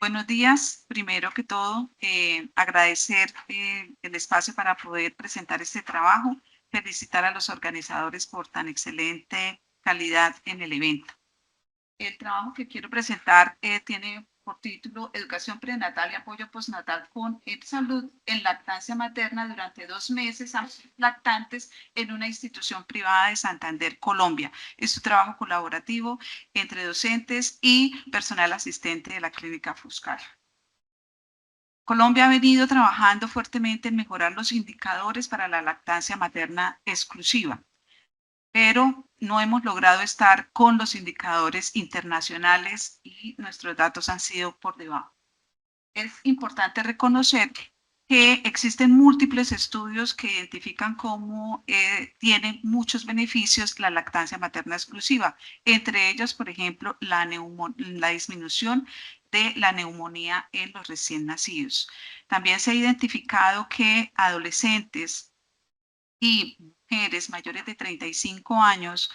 Buenos días. Primero que todo, agradecer el espacio para poder presentar este trabajo, felicitar a los organizadores por tan excelente calidad en el evento. El trabajo que quiero presentar tiene por título Educación prenatal y apoyo postnatal con salud en lactancia materna durante 2 meses a lactantes en una institución privada de Santander, Colombia. Es un trabajo colaborativo entre docentes y personal asistente de la clínica Fuscar. Colombia ha venido trabajando fuertemente en mejorar los indicadores para la lactancia materna exclusiva, pero no hemos logrado estar con los indicadores internacionales y nuestros datos han sido por debajo. Es importante reconocer que existen múltiples estudios que identifican cómo tiene muchos beneficios la lactancia materna exclusiva, entre ellos, por ejemplo, la disminución de la neumonía en los recién nacidos. También se ha identificado que adolescentes y mujeres mayores de 35 años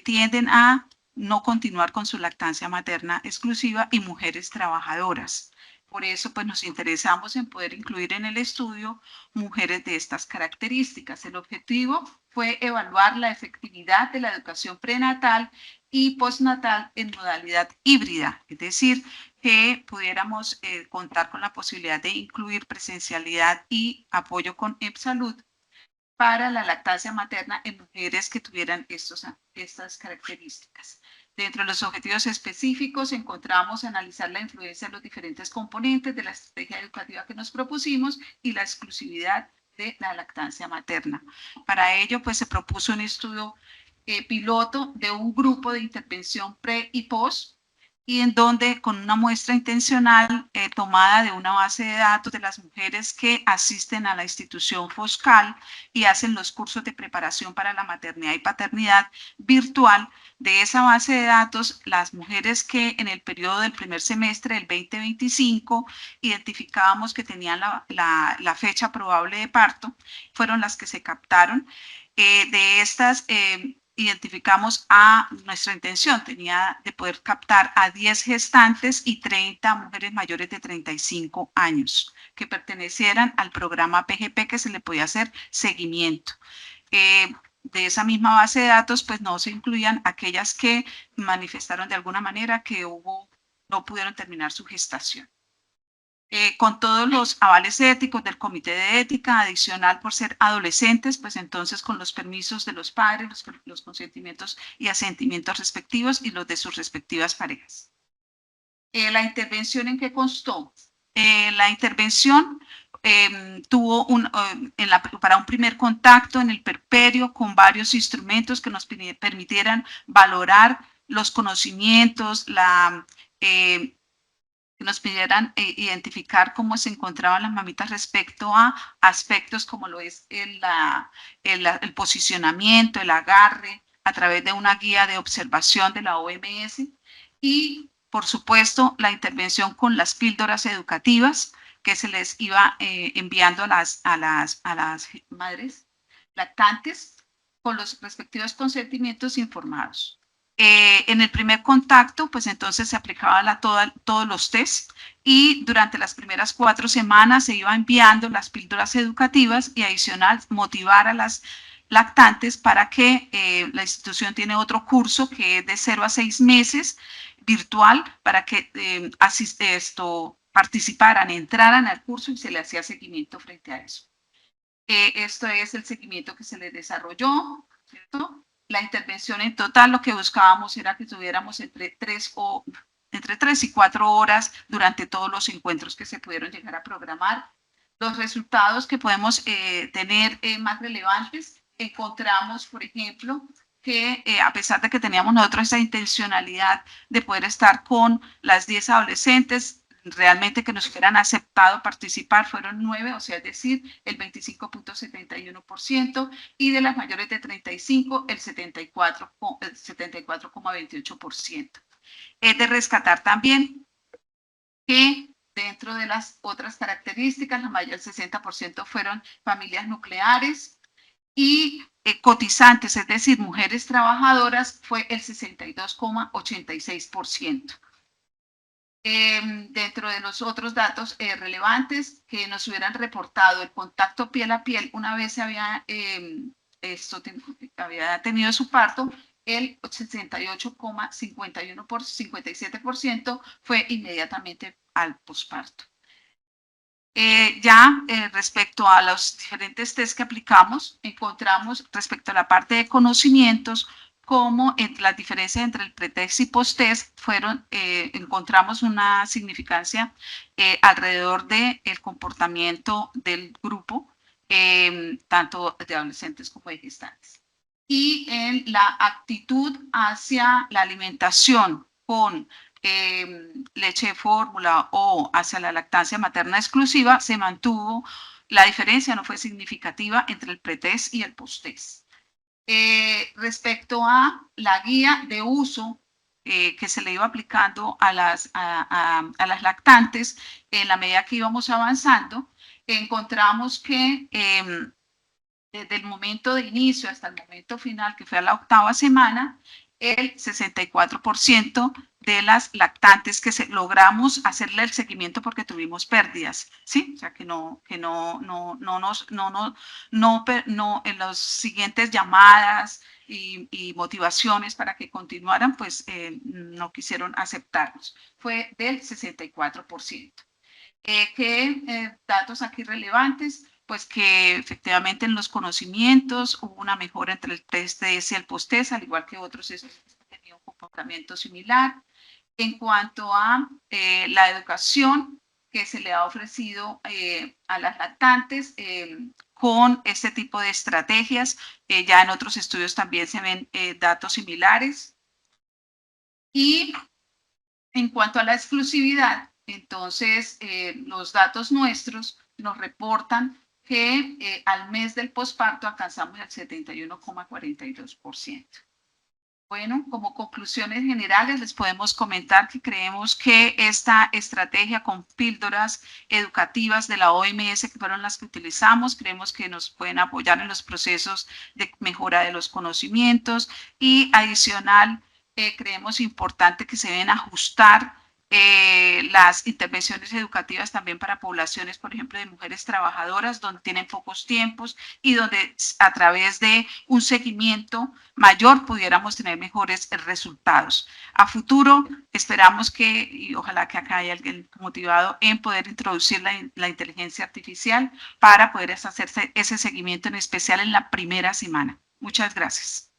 tienden a no continuar con su lactancia materna exclusiva y mujeres trabajadoras. Por eso, pues nos interesamos en poder incluir en el estudio mujeres de estas características. El objetivo fue evaluar la efectividad de la educación prenatal y postnatal en modalidad híbrida, es decir, que pudiéramos contar con la posibilidad de incluir presencialidad y apoyo con EPSalud para la lactancia materna en mujeres que tuvieran estas características. Dentro de los objetivos específicos encontramos analizar la influencia de los diferentes componentes de la estrategia educativa que nos propusimos y la exclusividad de la lactancia materna. Para ello, pues se propuso un estudio piloto de un grupo de intervención pre y post, y en donde con una muestra intencional tomada de una base de datos de las mujeres que asisten a la institución Foscal y hacen los cursos de preparación para la maternidad y paternidad virtual. De esa base de datos, las mujeres que en el periodo del primer semestre del 2025 identificábamos que tenían la fecha probable de parto, fueron las que se captaron. De estas, identificamos a nuestra intención, tenía de poder captar a 10 gestantes y 30 mujeres mayores de 35 años que pertenecieran al programa PGP que se le podía hacer seguimiento. De esa misma base de datos, pues no se incluían aquellas que manifestaron de alguna manera que no pudieron terminar su gestación. Con todos los avales éticos del Comité de Ética, adicional por ser adolescentes, pues entonces con los permisos de los padres, los consentimientos y asentimientos respectivos y los de sus respectivas parejas. ¿La intervención en qué constó? La intervención tuvo para un primer contacto en el perperio con varios instrumentos que nos permitieran valorar los conocimientos, que nos pidieran identificar cómo se encontraban las mamitas respecto a aspectos como lo es el posicionamiento, el agarre, a través de una guía de observación de la OMS y, por supuesto, la intervención con las píldoras educativas que se les iba enviando a las madres lactantes con los respectivos consentimientos informados. En el primer contacto, pues entonces se aplicaba todos los test y durante las primeras 4 semanas se iba enviando las píldoras educativas y adicional motivar a las lactantes para que la institución tiene otro curso que es de 0 a 6 meses virtual para que participaran, entraran al curso y se le hacía seguimiento frente a eso. Esto es el seguimiento que se les desarrolló, ¿cierto? La intervención en total, lo que buscábamos era que tuviéramos entre 3 y 4 horas durante todos los encuentros que se pudieron llegar a programar. Los resultados que podemos tener más relevantes, encontramos, por ejemplo, que a pesar de que teníamos nosotros esa intencionalidad de poder estar con las 10 adolescentes, realmente que nos hubieran aceptado participar fueron 9, o sea, es decir, el 25.71%, y de las mayores de 35, el 74,28%. Es de rescatar también que dentro de las otras características, la mayor, el 60% fueron familias nucleares y cotizantes, es decir, mujeres trabajadoras, fue el 62,86%. Dentro de los otros datos relevantes que nos hubieran reportado el contacto piel a piel una vez se había, había tenido su parto, el 68,57% fue inmediatamente al posparto. Respecto a los diferentes test que aplicamos, encontramos respecto a la parte de conocimientos, como entre las diferencias entre el pretest y posttest encontramos una significancia alrededor del comportamiento del grupo, tanto de adolescentes como de gestantes. Y en la actitud hacia la alimentación con leche de fórmula o hacia la lactancia materna exclusiva, se mantuvo, la diferencia no fue significativa entre el pretest y el posttest. Respecto a la guía de uso que se le iba aplicando a las lactantes, en la medida que íbamos avanzando, encontramos que desde el momento de inicio hasta el momento final, que fue a la 8ª semana, el 64% de las lactantes que logramos hacerle el seguimiento porque tuvimos pérdidas, ¿sí? O sea, que no en las siguientes llamadas y motivaciones para que continuaran, pues no quisieron aceptarnos. Fue del 64%. ¿Qué datos aquí relevantes? Pues que efectivamente en los conocimientos hubo una mejora entre el test y el post-test, al igual que otros estudios que tenían un comportamiento similar. En cuanto a la educación que se le ha ofrecido a las lactantes con este tipo de estrategias, ya en otros estudios también se ven datos similares. Y en cuanto a la exclusividad, entonces los datos nuestros nos reportan que al mes del posparto alcanzamos el 71,42%. Bueno, como conclusiones generales les podemos comentar que creemos que esta estrategia con píldoras educativas de la OMS, que fueron las que utilizamos, creemos que nos pueden apoyar en los procesos de mejora de los conocimientos y adicional, creemos importante que se deben ajustar las intervenciones educativas también para poblaciones, por ejemplo, de mujeres trabajadoras, donde tienen pocos tiempos y donde a través de un seguimiento mayor pudiéramos tener mejores resultados. A futuro esperamos que, y ojalá que acá haya alguien motivado en poder introducir la inteligencia artificial para poder hacerse ese seguimiento en especial en la primera semana. Muchas gracias.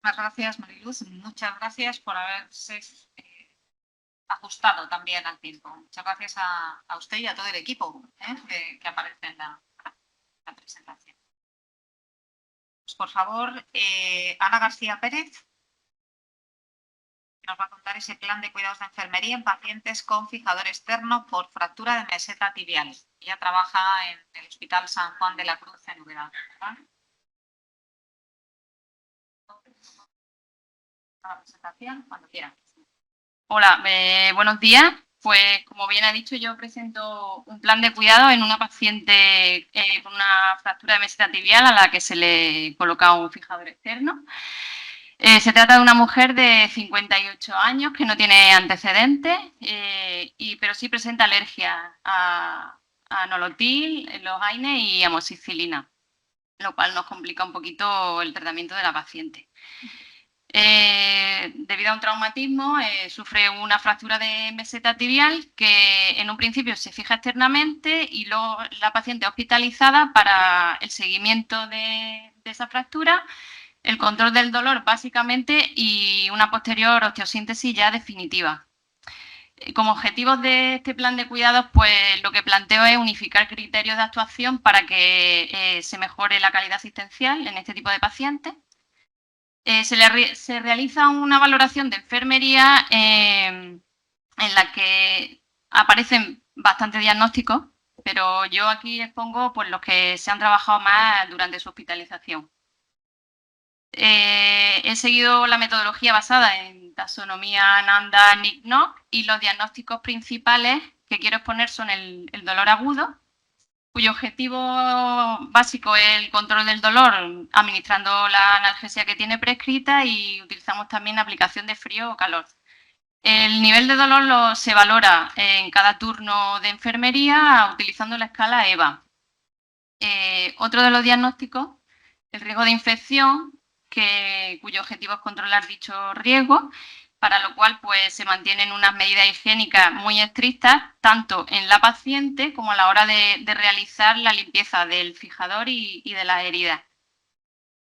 Muchas gracias, Mariluz. Muchas gracias por haberse ajustado también al tiempo. Muchas gracias a usted y a todo el equipo que aparece en la presentación. Pues, por favor, Ana García Pérez, que nos va a contar ese plan de cuidados de enfermería en pacientes con fijador externo por fractura de meseta tibial. Ella trabaja en el Hospital San Juan de la Cruz en Úbeda. La presentación, cuando quiera. Hola, buenos días. Pues como bien ha dicho, yo presento un plan de cuidado en una paciente con una fractura de meseta tibial a la que se le coloca un fijador externo. Se trata de una mujer de 58 años que no tiene antecedentes, pero sí presenta alergia a nolotil, lojaine y amoxicilina, lo cual nos complica un poquito el tratamiento de la paciente. Debido a un traumatismo, sufre una fractura de meseta tibial que en un principio se fija externamente y luego la paciente es hospitalizada para el seguimiento de esa fractura, el control del dolor básicamente y una posterior osteosíntesis ya definitiva. Como objetivos de este plan de cuidados, pues lo que planteo es unificar criterios de actuación para que se mejore la calidad asistencial en este tipo de pacientes. Se realiza una valoración de enfermería en la que aparecen bastantes diagnósticos, pero yo aquí expongo pues, los que se han trabajado más durante su hospitalización. He seguido la metodología basada en taxonomía Nanda-Nick-Knock y los diagnósticos principales que quiero exponer son el dolor agudo, cuyo objetivo básico es el control del dolor, administrando la analgesia que tiene prescrita, y utilizamos también aplicación de frío o calor. El nivel de dolor se valora en cada turno de enfermería utilizando la escala EVA. Otro de los diagnósticos, el riesgo de infección, cuyo objetivo es controlar dicho riesgo, para lo cual pues, se mantienen unas medidas higiénicas muy estrictas, tanto en la paciente como a la hora de realizar la limpieza del fijador y de las heridas.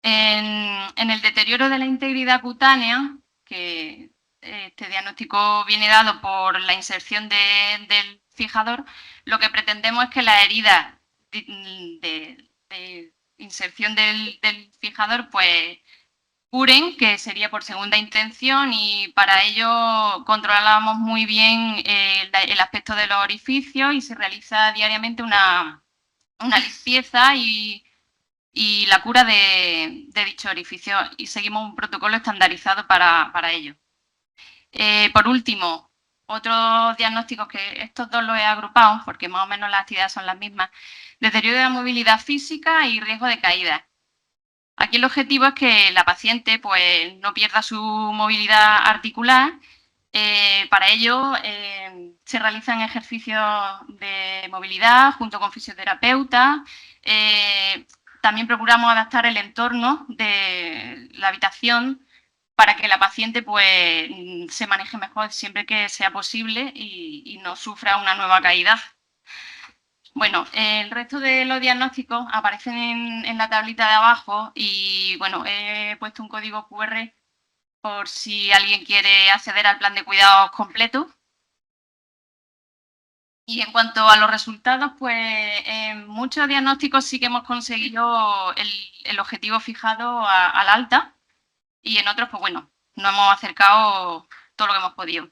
En el deterioro de la integridad cutánea, que este diagnóstico viene dado por la inserción del fijador, lo que pretendemos es que las heridas de inserción del fijador pues curen, que sería por segunda intención, y para ello controlamos muy bien el aspecto de los orificios y se realiza diariamente una limpieza y la cura de dicho orificio, y seguimos un protocolo estandarizado para ello. Por último, otros diagnósticos, que estos dos los he agrupado porque más o menos las actividades son las mismas: deterioro de la movilidad física y riesgo de caída. Aquí el objetivo es que la paciente pues, no pierda su movilidad articular. Para ello se realizan ejercicios de movilidad junto con fisioterapeutas. También procuramos adaptar el entorno de la habitación para que la paciente pues, se maneje mejor siempre que sea posible y no sufra una nueva caída. Bueno, el resto de los diagnósticos aparecen en la tablita de abajo, y bueno, he puesto un código QR por si alguien quiere acceder al plan de cuidados completo. Y en cuanto a los resultados, pues en muchos diagnósticos sí que hemos conseguido el objetivo fijado al alta, y en otros, pues bueno, nos hemos acercado todo lo que hemos podido.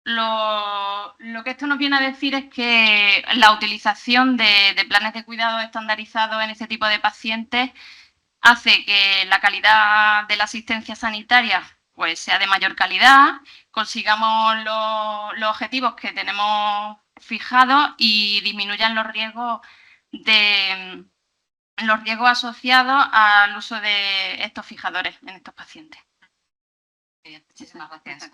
Lo que esto nos viene a decir es que la utilización de planes de cuidado estandarizados en este tipo de pacientes hace que la calidad de la asistencia sanitaria pues, sea de mayor calidad, consigamos los objetivos que tenemos fijados y disminuyan los riesgos asociados al uso de estos fijadores en estos pacientes. Bien, muchísimas gracias.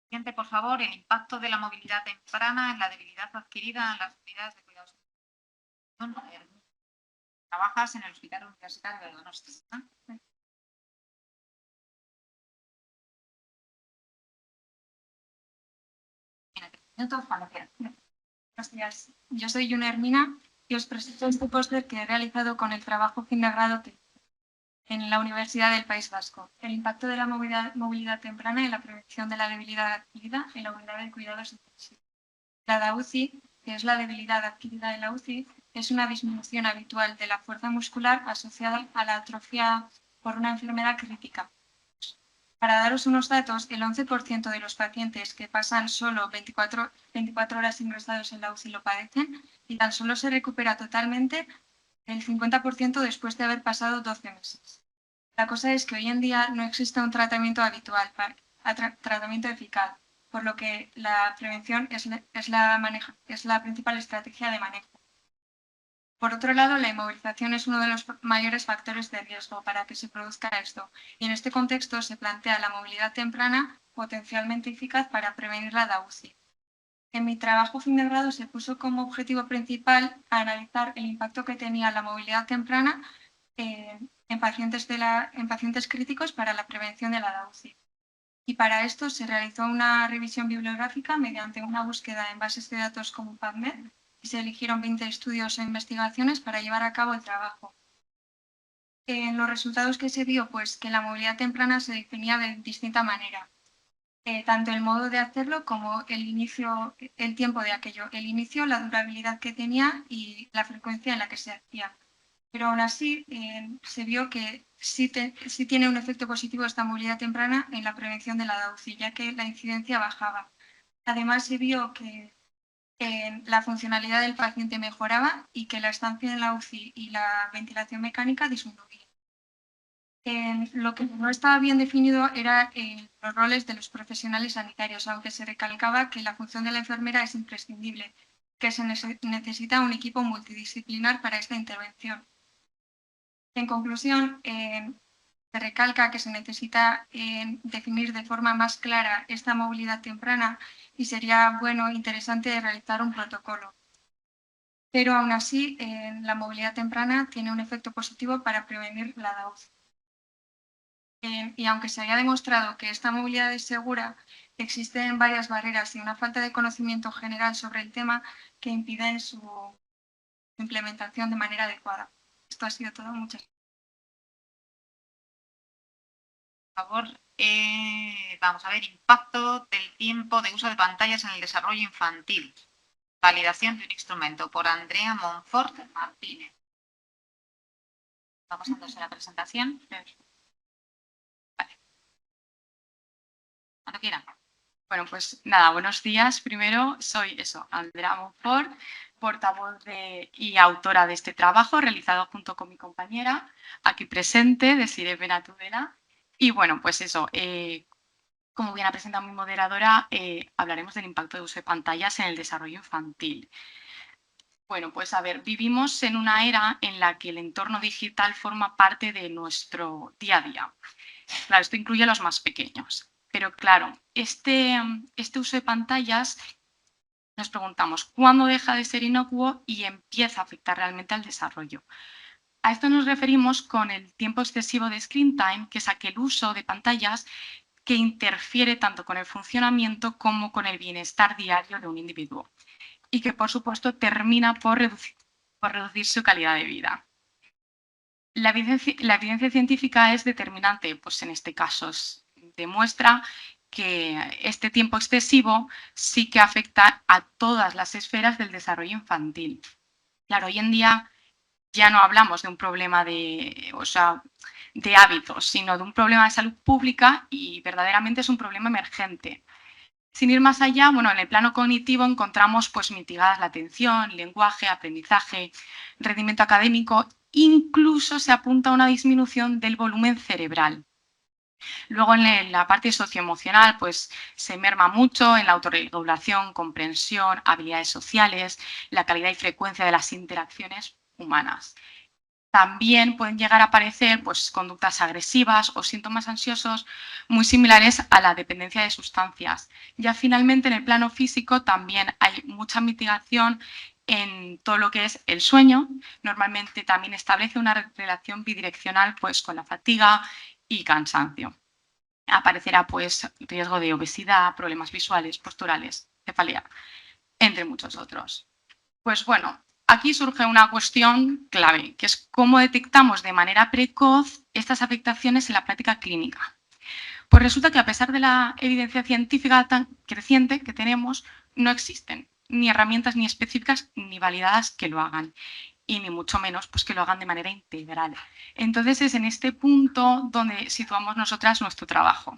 Siguiente, por favor, el impacto de la movilidad temprana en la debilidad adquirida en las unidades de cuidados. Trabajas en el Hospital Universitario de Donostia. Buenos días, yo soy Yuna Hermina y os presento este póster que he realizado con el trabajo fin de grado en la Universidad del País Vasco: el impacto de la movilidad temprana en la prevención de la debilidad adquirida en la unidad de cuidados intensivos. La DAUCI, que es la debilidad adquirida en la UCI, es una disminución habitual de la fuerza muscular asociada a la atrofia por una enfermedad crítica. Para daros unos datos, el 11% de los pacientes que pasan solo 24 horas ingresados en la UCI lo padecen, y tan solo se recupera totalmente el 50% después de haber pasado 12 meses. La cosa es que hoy en día no existe un tratamiento habitual, tratamiento eficaz, por lo que la prevención es la principal estrategia de manejo. Por otro lado, la inmovilización es uno de los mayores factores de riesgo para que se produzca esto, y en este contexto se plantea la movilidad temprana potencialmente eficaz para prevenir la DAUCI. En mi trabajo fin de grado se puso como objetivo principal analizar el impacto que tenía la movilidad temprana en pacientes críticos para la prevención de la DAUCI. Y para esto se realizó una revisión bibliográfica mediante una búsqueda en bases de datos como PubMed, y se eligieron 20 estudios e investigaciones para llevar a cabo el trabajo. En los resultados que se vio, pues que la movilidad temprana se definía de distinta manera. Tanto el modo de hacerlo como el tiempo de aquello, el inicio, la durabilidad que tenía y la frecuencia en la que se hacía. Pero aún así se vio que sí tiene un efecto positivo esta movilidad temprana en la prevención de la DAUCI, ya que la incidencia bajaba. Además se vio que la funcionalidad del paciente mejoraba y que la estancia en la UCI y la ventilación mecánica disminuía. Lo que no estaba bien definido eran los roles de los profesionales sanitarios, aunque se recalcaba que la función de la enfermera es imprescindible, que se necesita un equipo multidisciplinar para esta intervención. En conclusión, se recalca que se necesita definir de forma más clara esta movilidad temprana y sería bueno, interesante realizar un protocolo. Pero aún así, la movilidad temprana tiene un efecto positivo para prevenir la DAUZ. Y aunque se haya demostrado que esta movilidad es segura, existen varias barreras y una falta de conocimiento general sobre el tema que impiden su implementación de manera adecuada. Esto ha sido todo. Muchas gracias. Por favor, vamos a ver, impacto del tiempo de uso de pantallas en el desarrollo infantil. Validación de un instrumento por Andrea Monfort Martínez. Vamos a hacer la presentación. Vale. Cuando quieran. Bueno, pues nada, buenos días. Primero, soy Andrea Monfort, portavoz y autora de este trabajo realizado junto con mi compañera aquí presente, Desiree Benatudela. Y bueno, pues como bien ha presentado mi moderadora, hablaremos del impacto de uso de pantallas en el desarrollo infantil. Bueno, pues a ver, vivimos en una era en la que el entorno digital forma parte de nuestro día a día. Claro, esto incluye a los más pequeños. Pero claro, este uso de pantallas, nos preguntamos, ¿cuándo deja de ser inocuo y empieza a afectar realmente al desarrollo? A esto nos referimos con el tiempo excesivo de screen time, que es aquel uso de pantallas que interfiere tanto con el funcionamiento como con el bienestar diario de un individuo y que, por supuesto, termina por reducir su calidad de vida. La evidencia científica es determinante, pues en este caso demuestra que este tiempo excesivo sí que afecta a todas las esferas del desarrollo infantil. Claro, hoy en día ya no hablamos de un problema de hábitos, sino de un problema de salud pública y verdaderamente es un problema emergente. Sin ir más allá, bueno, en el plano cognitivo encontramos pues mitigadas la atención, lenguaje, aprendizaje, rendimiento académico, incluso se apunta a una disminución del volumen cerebral. Luego en la parte socioemocional pues se merma mucho en la autorregulación, comprensión, habilidades sociales, la calidad y frecuencia de las interacciones humanas. También pueden llegar a aparecer pues, conductas agresivas o síntomas ansiosos muy similares a la dependencia de sustancias. Ya finalmente en el plano físico también hay mucha mitigación en todo lo que es el sueño. Normalmente también establece una relación bidireccional pues, con la fatiga y cansancio. Aparecerá pues, riesgo de obesidad, problemas visuales, posturales, cefalea, entre muchos otros. Pues bueno, aquí surge una cuestión clave, que es cómo detectamos de manera precoz estas afectaciones en la práctica clínica. Pues resulta que a pesar de la evidencia científica tan creciente que tenemos, no existen ni herramientas ni específicas ni validadas que lo hagan y ni mucho menos pues, que lo hagan de manera integral. Entonces es en este punto donde situamos nosotras nuestro trabajo.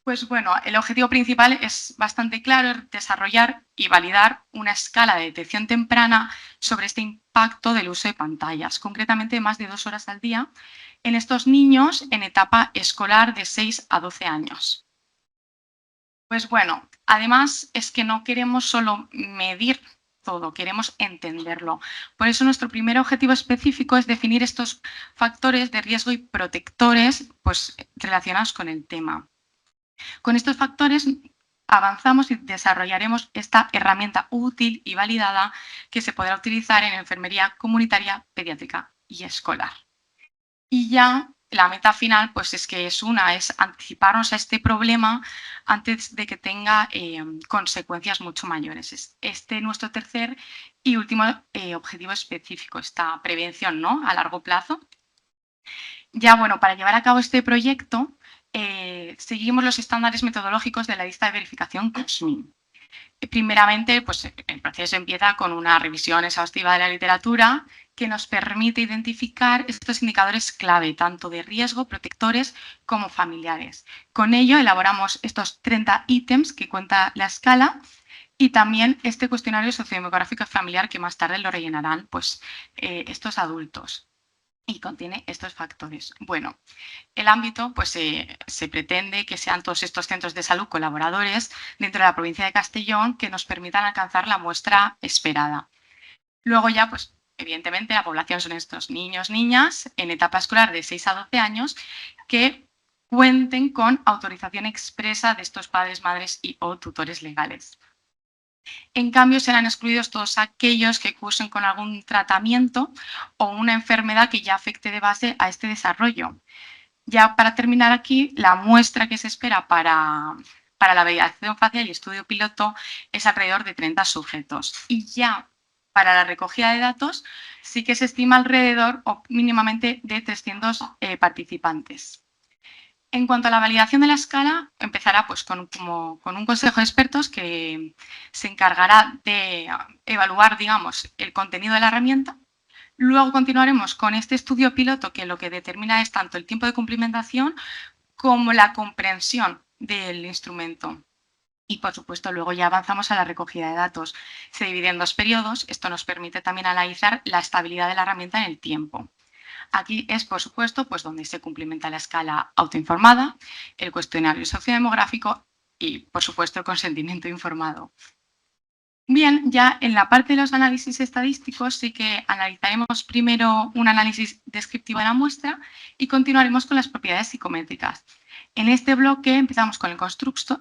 Pues bueno, el objetivo principal es bastante claro, es desarrollar y validar una escala de detección temprana sobre este impacto del uso de pantallas, concretamente más de 2 horas al día, en estos niños en etapa escolar de 6 a 12 años. Pues bueno, además es que no queremos solo medir todo, queremos entenderlo. Por eso nuestro primer objetivo específico es definir estos factores de riesgo y protectores pues, relacionados con el tema. Con estos factores avanzamos y desarrollaremos esta herramienta útil y validada que se podrá utilizar en enfermería comunitaria, pediátrica y escolar. Y ya la meta final pues es anticiparnos a este problema antes de que tenga consecuencias mucho mayores. Es este nuestro tercer y último objetivo específico, esta prevención, ¿no?, a largo plazo. Ya bueno, para llevar a cabo este proyecto seguimos los estándares metodológicos de la lista de verificación COSMIN. Primeramente, pues, el proceso empieza con una revisión exhaustiva de la literatura que nos permite identificar estos indicadores clave, tanto de riesgo, protectores como familiares. Con ello elaboramos estos 30 ítems que cuenta la escala y también este cuestionario sociodemográfico familiar que más tarde lo rellenarán pues, estos adultos. y contiene estos factores. Bueno, el ámbito, pues se pretende que sean todos estos centros de salud colaboradores dentro de la provincia de Castellón que nos permitan alcanzar la muestra esperada. Luego ya, pues evidentemente la población son estos niños, niñas en etapa escolar de 6 a 12 años que cuenten con autorización expresa de estos padres, madres y o tutores legales. En cambio, serán excluidos todos aquellos que cursen con algún tratamiento o una enfermedad que ya afecte de base a este desarrollo. Ya para terminar aquí, la muestra que se espera para la validación facial y estudio piloto es alrededor de 30 sujetos. Y ya para la recogida de datos sí que se estima alrededor o mínimamente de 300 participantes. En cuanto a la validación de la escala, empezará pues, con un consejo de expertos que se encargará de evaluar, digamos, el contenido de la herramienta. Luego continuaremos con este estudio piloto que lo que determina es tanto el tiempo de cumplimentación como la comprensión del instrumento. Y, por supuesto, luego ya avanzamos a la recogida de datos. Se divide en 2 periodos. Esto nos permite también analizar la estabilidad de la herramienta en el tiempo. Aquí es, por supuesto, pues donde se cumplimenta la escala autoinformada, el cuestionario sociodemográfico y, por supuesto, el consentimiento informado. Bien, ya en la parte de los análisis estadísticos sí que analizaremos primero un análisis descriptivo de la muestra y continuaremos con las propiedades psicométricas. En este bloque empezamos con el constructo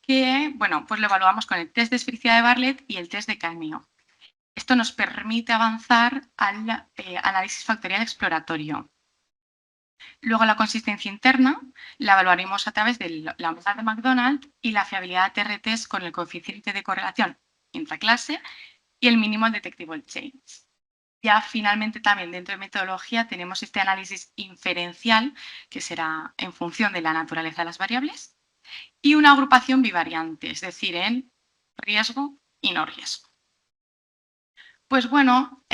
que, bueno, pues lo evaluamos con el test de esfericidad de Bartlett y el test de Canio. Esto nos permite avanzar al análisis factorial exploratorio. Luego la consistencia interna la evaluaremos a través de la unidad de McDonald y la fiabilidad de TRTs con el coeficiente de correlación intraclase y el mínimo detectable change. Ya finalmente también dentro de metodología tenemos este análisis inferencial que será en función de la naturaleza de las variables y una agrupación bivariante, es decir, en riesgo y no riesgo. Pues bueno,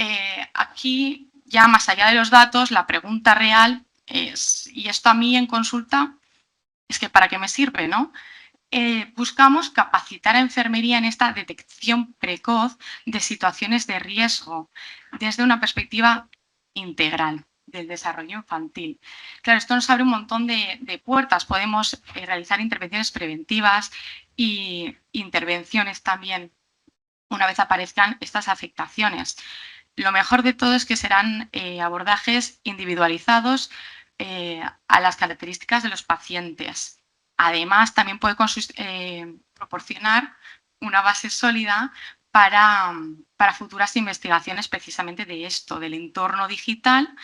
aquí ya más allá de los datos, la pregunta real es, y esto a mí en consulta, es que ¿para qué me sirve, no? Buscamos capacitar a enfermería en esta detección precoz de situaciones de riesgo desde una perspectiva integral del desarrollo infantil. Claro, esto nos abre un montón de puertas. Podemos realizar intervenciones preventivas e intervenciones también una vez aparezcan estas afectaciones. Lo mejor de todo es que serán abordajes individualizados a las características de los pacientes. Además, también puede proporcionar una base sólida para futuras investigaciones precisamente de esto, del entorno digital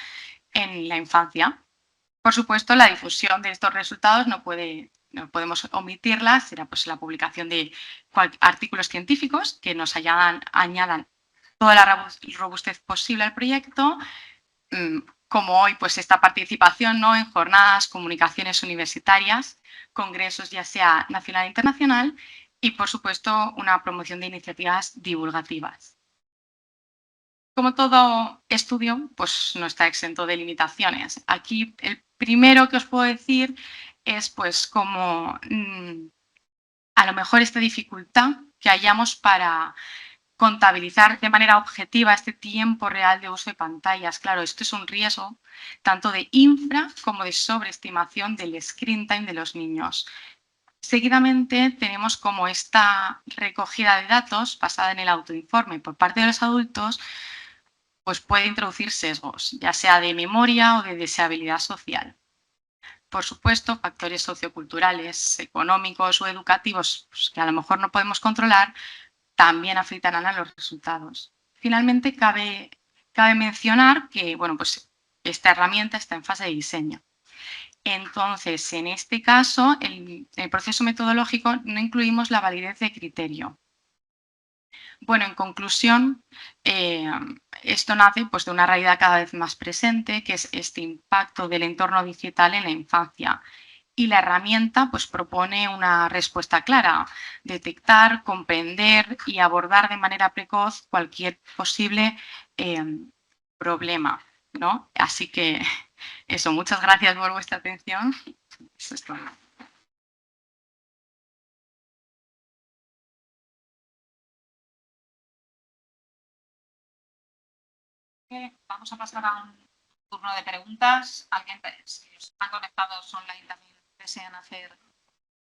en la infancia. Por supuesto, la difusión de estos resultados no podemos omitirla, será pues la publicación de artículos científicos que nos añadan toda la robustez posible al proyecto, como hoy pues esta participación, ¿no?, en jornadas, comunicaciones universitarias, congresos ya sea nacional e internacional y por supuesto una promoción de iniciativas divulgativas. Como todo estudio, pues no está exento de limitaciones. Aquí el primero que os puedo decir es pues como a lo mejor esta dificultad que hayamos para contabilizar de manera objetiva este tiempo real de uso de pantallas. Claro, esto es un riesgo tanto de infra como de sobreestimación del screen time de los niños. Seguidamente tenemos como esta recogida de datos basada en el autoinforme por parte de los adultos, pues puede introducir sesgos, ya sea de memoria o de deseabilidad social. Por supuesto, factores socioculturales, económicos o educativos pues, que a lo mejor no podemos controlar, también afectarán a los resultados. Finalmente, cabe mencionar que bueno, pues esta herramienta está en fase de diseño. Entonces, en este caso, en el proceso metodológico no incluimos la validez de criterio. Bueno, en conclusión, esto nace pues, de una realidad cada vez más presente, que es este impacto del entorno digital en la infancia. Y la herramienta pues, propone una respuesta clara, detectar, comprender y abordar de manera precoz cualquier posible problema, ¿no? Así que eso, muchas gracias por vuestra atención. Eso es todo. Vamos a pasar a un turno de preguntas. ¿Alguien, si os están conectados online, también desean hacer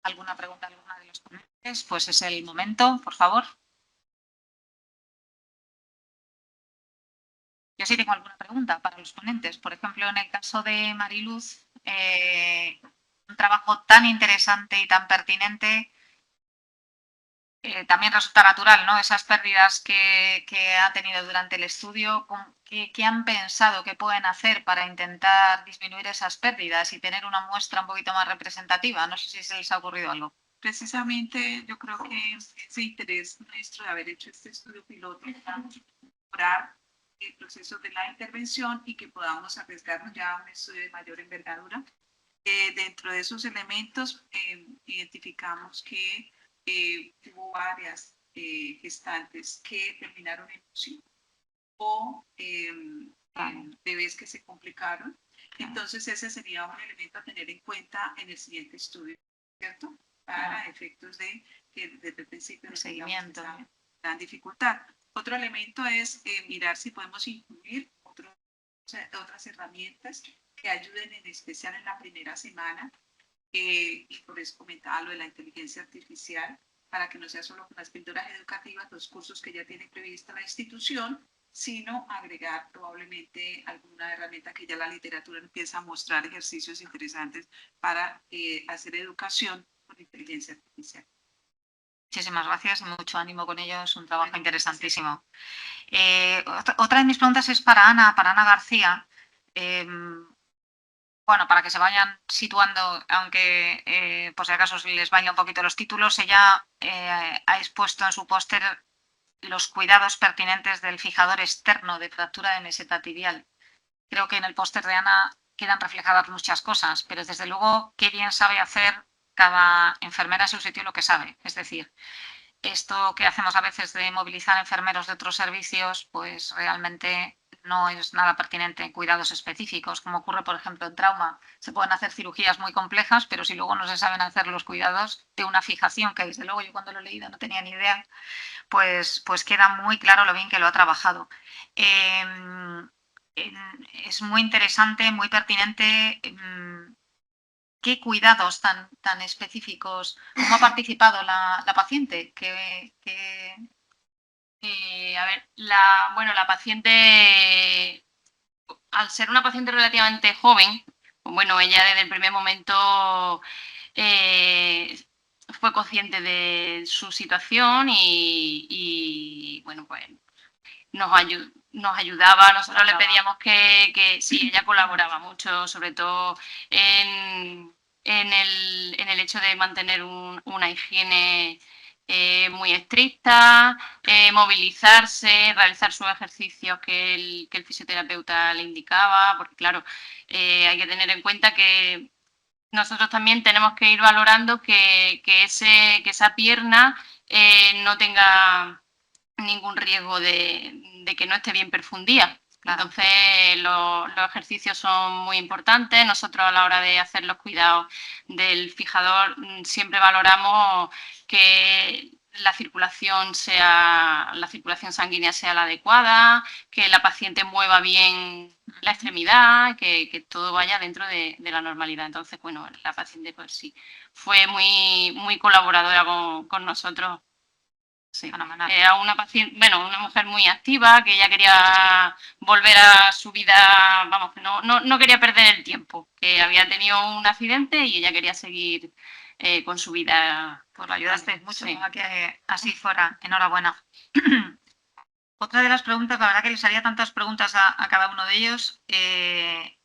alguna pregunta a alguna de los ponentes? Pues es el momento, por favor. Yo sí tengo alguna pregunta para los ponentes. Por ejemplo, en el caso de Mariluz, un trabajo tan interesante y tan pertinente, también resulta natural, ¿no? Esas pérdidas que ha tenido durante el estudio, ¿qué han pensado que pueden hacer para intentar disminuir esas pérdidas y tener una muestra un poquito más representativa? No sé si se les ha ocurrido algo. Precisamente yo creo que ese interés nuestro de haber hecho este estudio piloto para mejorar el proceso de la intervención y que podamos arriesgarnos ya a un estudio de mayor envergadura. Dentro de esos elementos identificamos que hubo varias gestantes que terminaron en UCI o bebés que se complicaron. Entonces ese sería un elemento a tener en cuenta en el siguiente estudio, ¿cierto? Para efectos de que desde el principio el seguimiento. Esa gran dificultad. Otro elemento es mirar si podemos incluir otras herramientas que ayuden en especial en la primera semana, y por eso comentaba lo de la inteligencia artificial, para que no sea solo con las píldoras educativas, los cursos que ya tiene prevista la institución, sino agregar probablemente alguna herramienta que ya la literatura empieza a mostrar ejercicios interesantes para hacer educación con inteligencia artificial. Muchísimas gracias, mucho ánimo con ello, es un trabajo interesantísimo. Otra de mis preguntas es para Ana García. Bueno, para que se vayan situando, aunque por si acaso les baila un poquito los títulos, ella ha expuesto en su póster los cuidados pertinentes del fijador externo de fractura de meseta tibial. Creo que en el póster de Ana quedan reflejadas muchas cosas, pero desde luego qué bien sabe hacer cada enfermera a su sitio lo que sabe. Es decir, esto que hacemos a veces de movilizar enfermeros de otros servicios, pues realmente no es nada pertinente en cuidados específicos, como ocurre, por ejemplo, en trauma. Se pueden hacer cirugías muy complejas, pero si luego no se saben hacer los cuidados de una fijación, que desde luego yo cuando lo he leído no tenía ni idea, pues queda muy claro lo bien que lo ha trabajado. Es muy interesante, muy pertinente. ¿Qué cuidados tan específicos? ¿Cómo ha participado la paciente? A ver, la paciente, al ser una paciente relativamente joven, bueno, ella desde el primer momento fue consciente de su situación y bueno, pues nos ayudaba, nosotros le pedíamos que sí, ella colaboraba mucho, sobre todo en el hecho de mantener una higiene muy estricta, movilizarse, realizar sus ejercicios que el fisioterapeuta le indicaba, porque claro, hay que tener en cuenta que nosotros también tenemos que ir valorando que esa pierna no tenga ningún riesgo de que no esté bien perfundida. Claro. Entonces, los ejercicios son muy importantes. Nosotros a la hora de hacer los cuidados del fijador siempre valoramos que la circulación sanguínea sea la adecuada, que la paciente mueva bien la extremidad, que todo vaya dentro de la normalidad. Entonces, bueno, la paciente pues sí, fue muy colaboradora con nosotros. Sí, era una paciente, bueno, una mujer muy activa, que ella quería volver a su vida, vamos, no quería perder el tiempo, que había tenido un accidente y ella quería seguir con su vida. Pues lo ayudaste mucho a que así fuera. Enhorabuena. Otra de las preguntas, la verdad que les haría tantas preguntas a cada uno de ellos,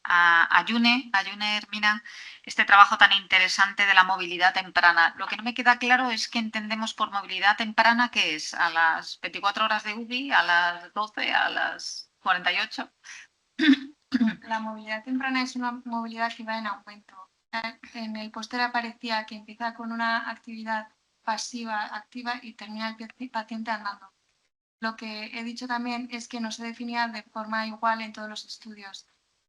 a Yune Hermina, este trabajo tan interesante de la movilidad temprana. Lo que no me queda claro es qué entendemos por movilidad temprana, ¿qué es? ¿A las 24 horas de UBI, a las 12, a las 48? La movilidad temprana es una movilidad que va en aumento. En el póster aparecía que empieza con una actividad pasiva activa y termina el paciente andando. Lo que he dicho también es que no se definía de forma igual en todos los estudios.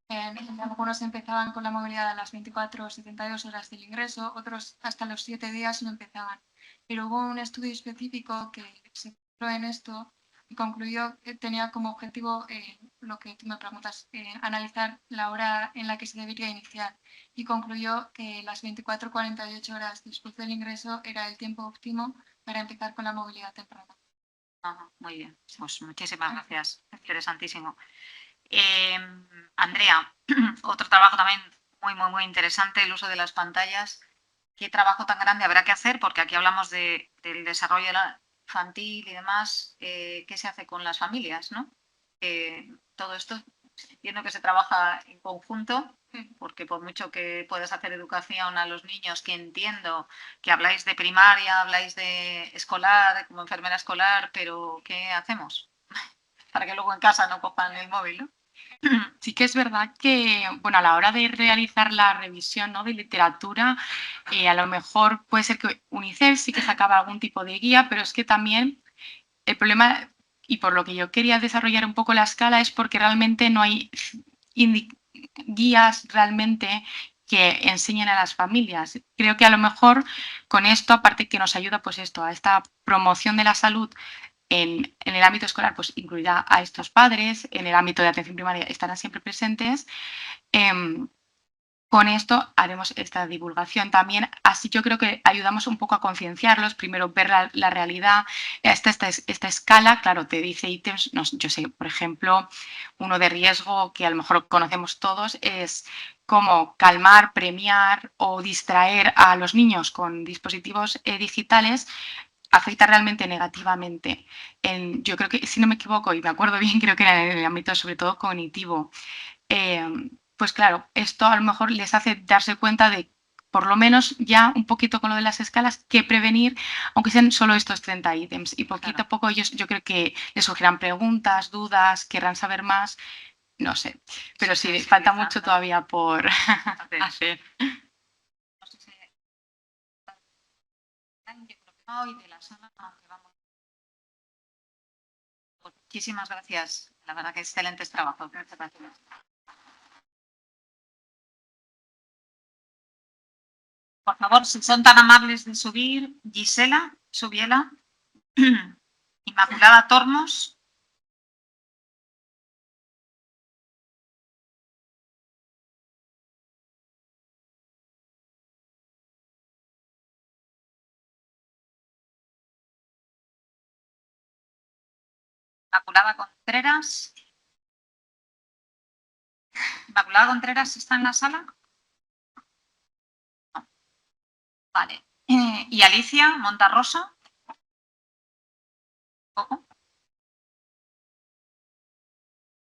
Algunos empezaban con la movilidad a las 24 o 72 horas del ingreso, otros hasta los 7 días no empezaban. Pero hubo un estudio específico que se centró en esto y concluyó que tenía como objetivo lo que tú me preguntas, analizar la hora en la que se debería iniciar, y concluyó que las 24-48 horas después del ingreso era el tiempo óptimo para empezar con la movilidad temprana. Ajá, muy bien, pues muchísimas gracias, interesantísimo. Andrea, otro trabajo también muy interesante, el uso de las pantallas. ¿Qué trabajo tan grande habrá que hacer? Porque aquí hablamos del desarrollo infantil y demás. ¿Qué se hace con las familias, no? Todo esto entiendo que se trabaja en conjunto, porque por mucho que puedas hacer educación a los niños, que entiendo que habláis de primaria, habláis de escolar, como enfermera escolar, pero ¿qué hacemos? Para que luego en casa no cojan el móvil, ¿no? Sí que es verdad que, bueno, a la hora de realizar la revisión, ¿no?, de literatura, a lo mejor puede ser que UNICEF sí que sacaba algún tipo de guía, pero es que también el problema, y por lo que yo quería desarrollar un poco la escala, es porque realmente no hay guías realmente que enseñen a las familias. Creo que a lo mejor con esto, aparte que nos ayuda pues esto, a esta promoción de la salud en el ámbito escolar, pues incluirá a estos padres, en el ámbito de atención primaria estarán siempre presentes. Con esto haremos esta divulgación también, así yo creo que ayudamos un poco a concienciarlos, primero ver la realidad, esta escala, claro, te dice ítems, no, yo sé, por ejemplo, uno de riesgo que a lo mejor conocemos todos es cómo calmar, premiar o distraer a los niños con dispositivos digitales afecta realmente negativamente. Yo creo que, si no me equivoco, y me acuerdo bien, creo que era en el ámbito sobre todo cognitivo. Pues claro, esto a lo mejor les hace darse cuenta de, por lo menos ya un poquito con lo de las escalas, que prevenir, aunque sean solo estos 30 ítems. Y poquito a poco ellos, yo creo que les surgirán preguntas, dudas, querrán saber más, no sé. Pero sí, falta mucho todavía por hacer. No sé si hoy de la sala, aunque vamos. Pues muchísimas gracias. La verdad que excelentes trabajos. Muchas gracias. Por favor, si son tan amables de subir, Gisela, Subiela, Inmaculada Tormos. Inmaculada Contreras. ¿Inmaculada Contreras está en la sala? No. Vale. ¿Y Alicia Montarrosa? ¿Poco?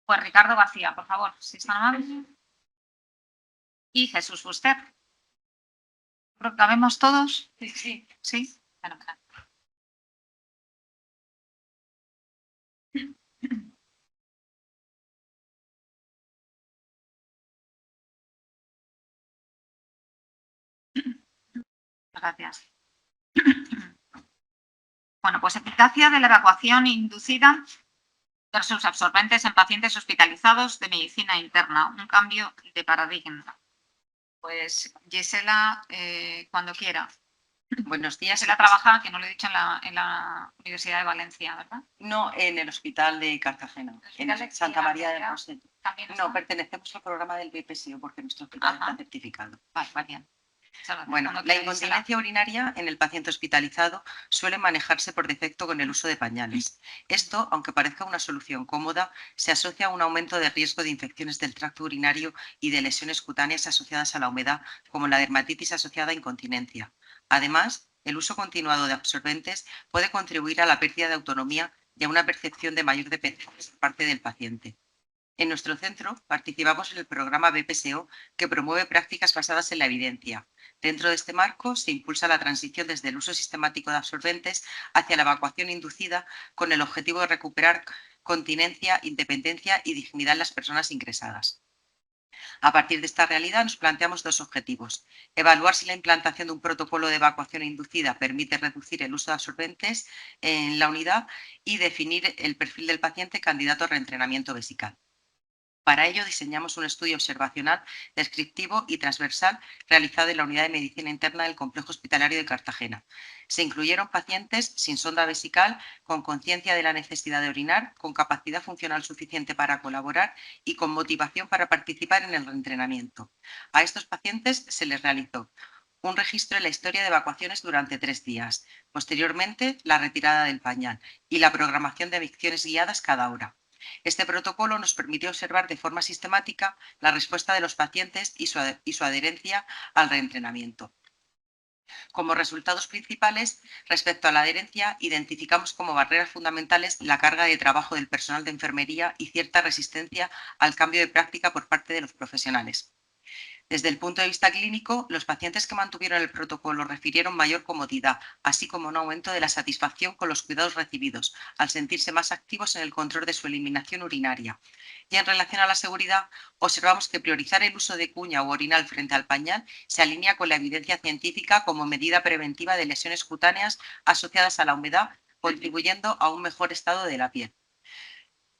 Pues Ricardo García, por favor, si están amables. Y Jesús Fuster. Creo que cabemos todos. Sí. Sí. Fenomenal. Gracias. Bueno, pues eficacia de la evacuación inducida versus absorbentes en pacientes hospitalizados de medicina interna. Un cambio de paradigma. Pues Gisela, cuando quiera. Buenos días. Gisela trabaja, que no lo he dicho, en la Universidad de Valencia, ¿verdad? No, en el Hospital de Cartagena, en Santa María del Roseto. No, pertenecemos al programa del BPSO porque nuestro hospital está certificado. Vale, bien. Bueno, la incontinencia urinaria en el paciente hospitalizado suele manejarse por defecto con el uso de pañales. Esto, aunque parezca una solución cómoda, se asocia a un aumento de riesgo de infecciones del tracto urinario y de lesiones cutáneas asociadas a la humedad, como la dermatitis asociada a incontinencia. Además, el uso continuado de absorbentes puede contribuir a la pérdida de autonomía y a una percepción de mayor dependencia por parte del paciente. En nuestro centro participamos en el programa BPSO, que promueve prácticas basadas en la evidencia. Dentro de este marco se impulsa la transición desde el uso sistemático de absorbentes hacia la evacuación inducida, con el objetivo de recuperar continencia, independencia y dignidad en las personas ingresadas. A partir de esta realidad nos planteamos dos objetivos: evaluar si la implantación de un protocolo de evacuación inducida permite reducir el uso de absorbentes en la unidad y definir el perfil del paciente candidato a reentrenamiento vesical. Para ello diseñamos un estudio observacional, descriptivo y transversal realizado en la Unidad de Medicina Interna del Complejo Hospitalario de Cartagena. Se incluyeron pacientes sin sonda vesical, con conciencia de la necesidad de orinar, con capacidad funcional suficiente para colaborar y con motivación para participar en el reentrenamiento. A estos pacientes se les realizó un registro de la historia de evacuaciones durante 3 días, posteriormente la retirada del pañal y la programación de micciones guiadas cada hora. Este protocolo nos permitió observar de forma sistemática la respuesta de los pacientes y su adherencia al reentrenamiento. Como resultados principales, respecto a la adherencia, identificamos como barreras fundamentales la carga de trabajo del personal de enfermería y cierta resistencia al cambio de práctica por parte de los profesionales. Desde el punto de vista clínico, los pacientes que mantuvieron el protocolo refirieron mayor comodidad, así como un aumento de la satisfacción con los cuidados recibidos, al sentirse más activos en el control de su eliminación urinaria. Y en relación a la seguridad, observamos que priorizar el uso de cuña u orinal frente al pañal se alinea con la evidencia científica como medida preventiva de lesiones cutáneas asociadas a la humedad, contribuyendo a un mejor estado de la piel.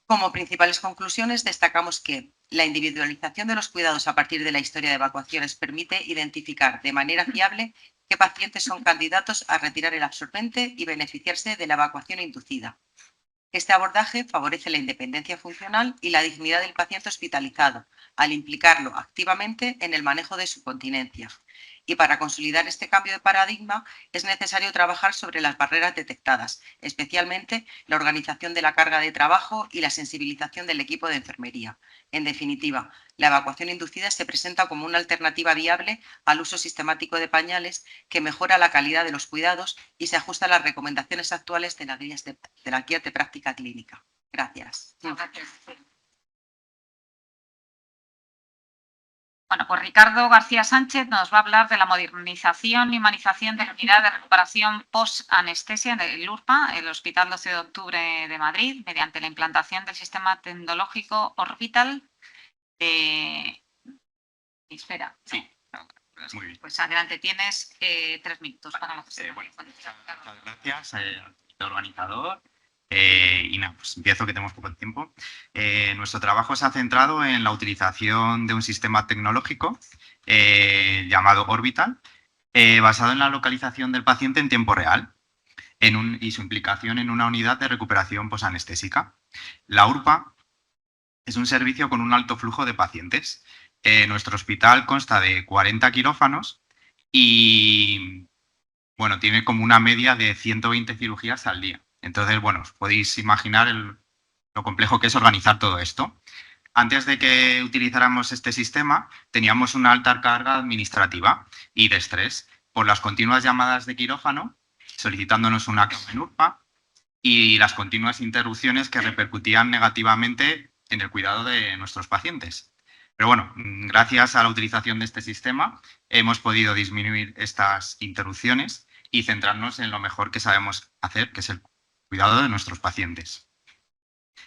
Como principales conclusiones, destacamos que la individualización de los cuidados a partir de la historia de evacuaciones permite identificar de manera fiable qué pacientes son candidatos a retirar el absorbente y beneficiarse de la evacuación inducida. Este abordaje favorece la independencia funcional y la dignidad del paciente hospitalizado, al implicarlo activamente en el manejo de su continencia. Y para consolidar este cambio de paradigma es necesario trabajar sobre las barreras detectadas, especialmente la organización de la carga de trabajo y la sensibilización del equipo de enfermería. En definitiva, la evacuación inducida se presenta como una alternativa viable al uso sistemático de pañales que mejora la calidad de los cuidados y se ajusta a las recomendaciones actuales de las guías de práctica clínica. Gracias. Gracias. Bueno, pues Ricardo García Sánchez nos va a hablar de la modernización y humanización de la unidad de recuperación post-anestesia en el URPA, el Hospital 12 de Octubre de Madrid, mediante la implantación del sistema tecnológico Orbital de Espera. Sí. Muy bien. Pues adelante, tienes 3 minutos para la presentación. Bueno, muchas gracias al organizador. Y nada, pues empiezo que tenemos poco tiempo. Nuestro trabajo se ha centrado en la utilización de un sistema tecnológico llamado Orbital, basado en la localización del paciente en tiempo real y su implicación en una unidad de recuperación posanestésica. La URPA es un servicio con un alto flujo de pacientes. Nuestro hospital consta de 40 quirófanos y bueno, tiene como una media de 120 cirugías al día. Entonces, bueno, os podéis imaginar lo complejo que es organizar todo esto. Antes de que utilizáramos este sistema, teníamos una alta carga administrativa y de estrés por las continuas llamadas de quirófano, solicitándonos una cama en URPA y las continuas interrupciones que repercutían negativamente en el cuidado de nuestros pacientes. Pero bueno, gracias a la utilización de este sistema hemos podido disminuir estas interrupciones y centrarnos en lo mejor que sabemos hacer, que es el cuidado de nuestros pacientes.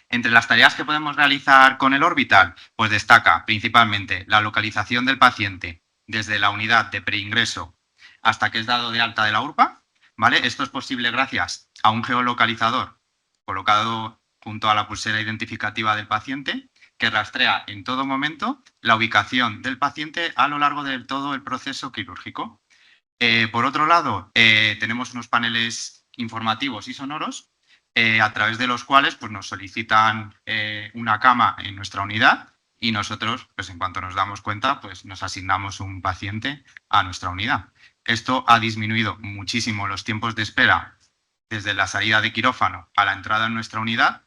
Entre las tareas que podemos realizar con el Orbital, pues destaca principalmente la localización del paciente desde la unidad de preingreso hasta que es dado de alta de la URPA, ¿vale? Esto es posible gracias a un geolocalizador colocado junto a la pulsera identificativa del paciente que rastrea en todo momento la ubicación del paciente a lo largo de todo el proceso quirúrgico. Por otro lado, tenemos unos paneles informativos y sonoros a través de los cuales pues, nos solicitan una cama en nuestra unidad y nosotros, pues en cuanto nos damos cuenta, pues nos asignamos un paciente a nuestra unidad. Esto ha disminuido muchísimo los tiempos de espera desde la salida de quirófano a la entrada en nuestra unidad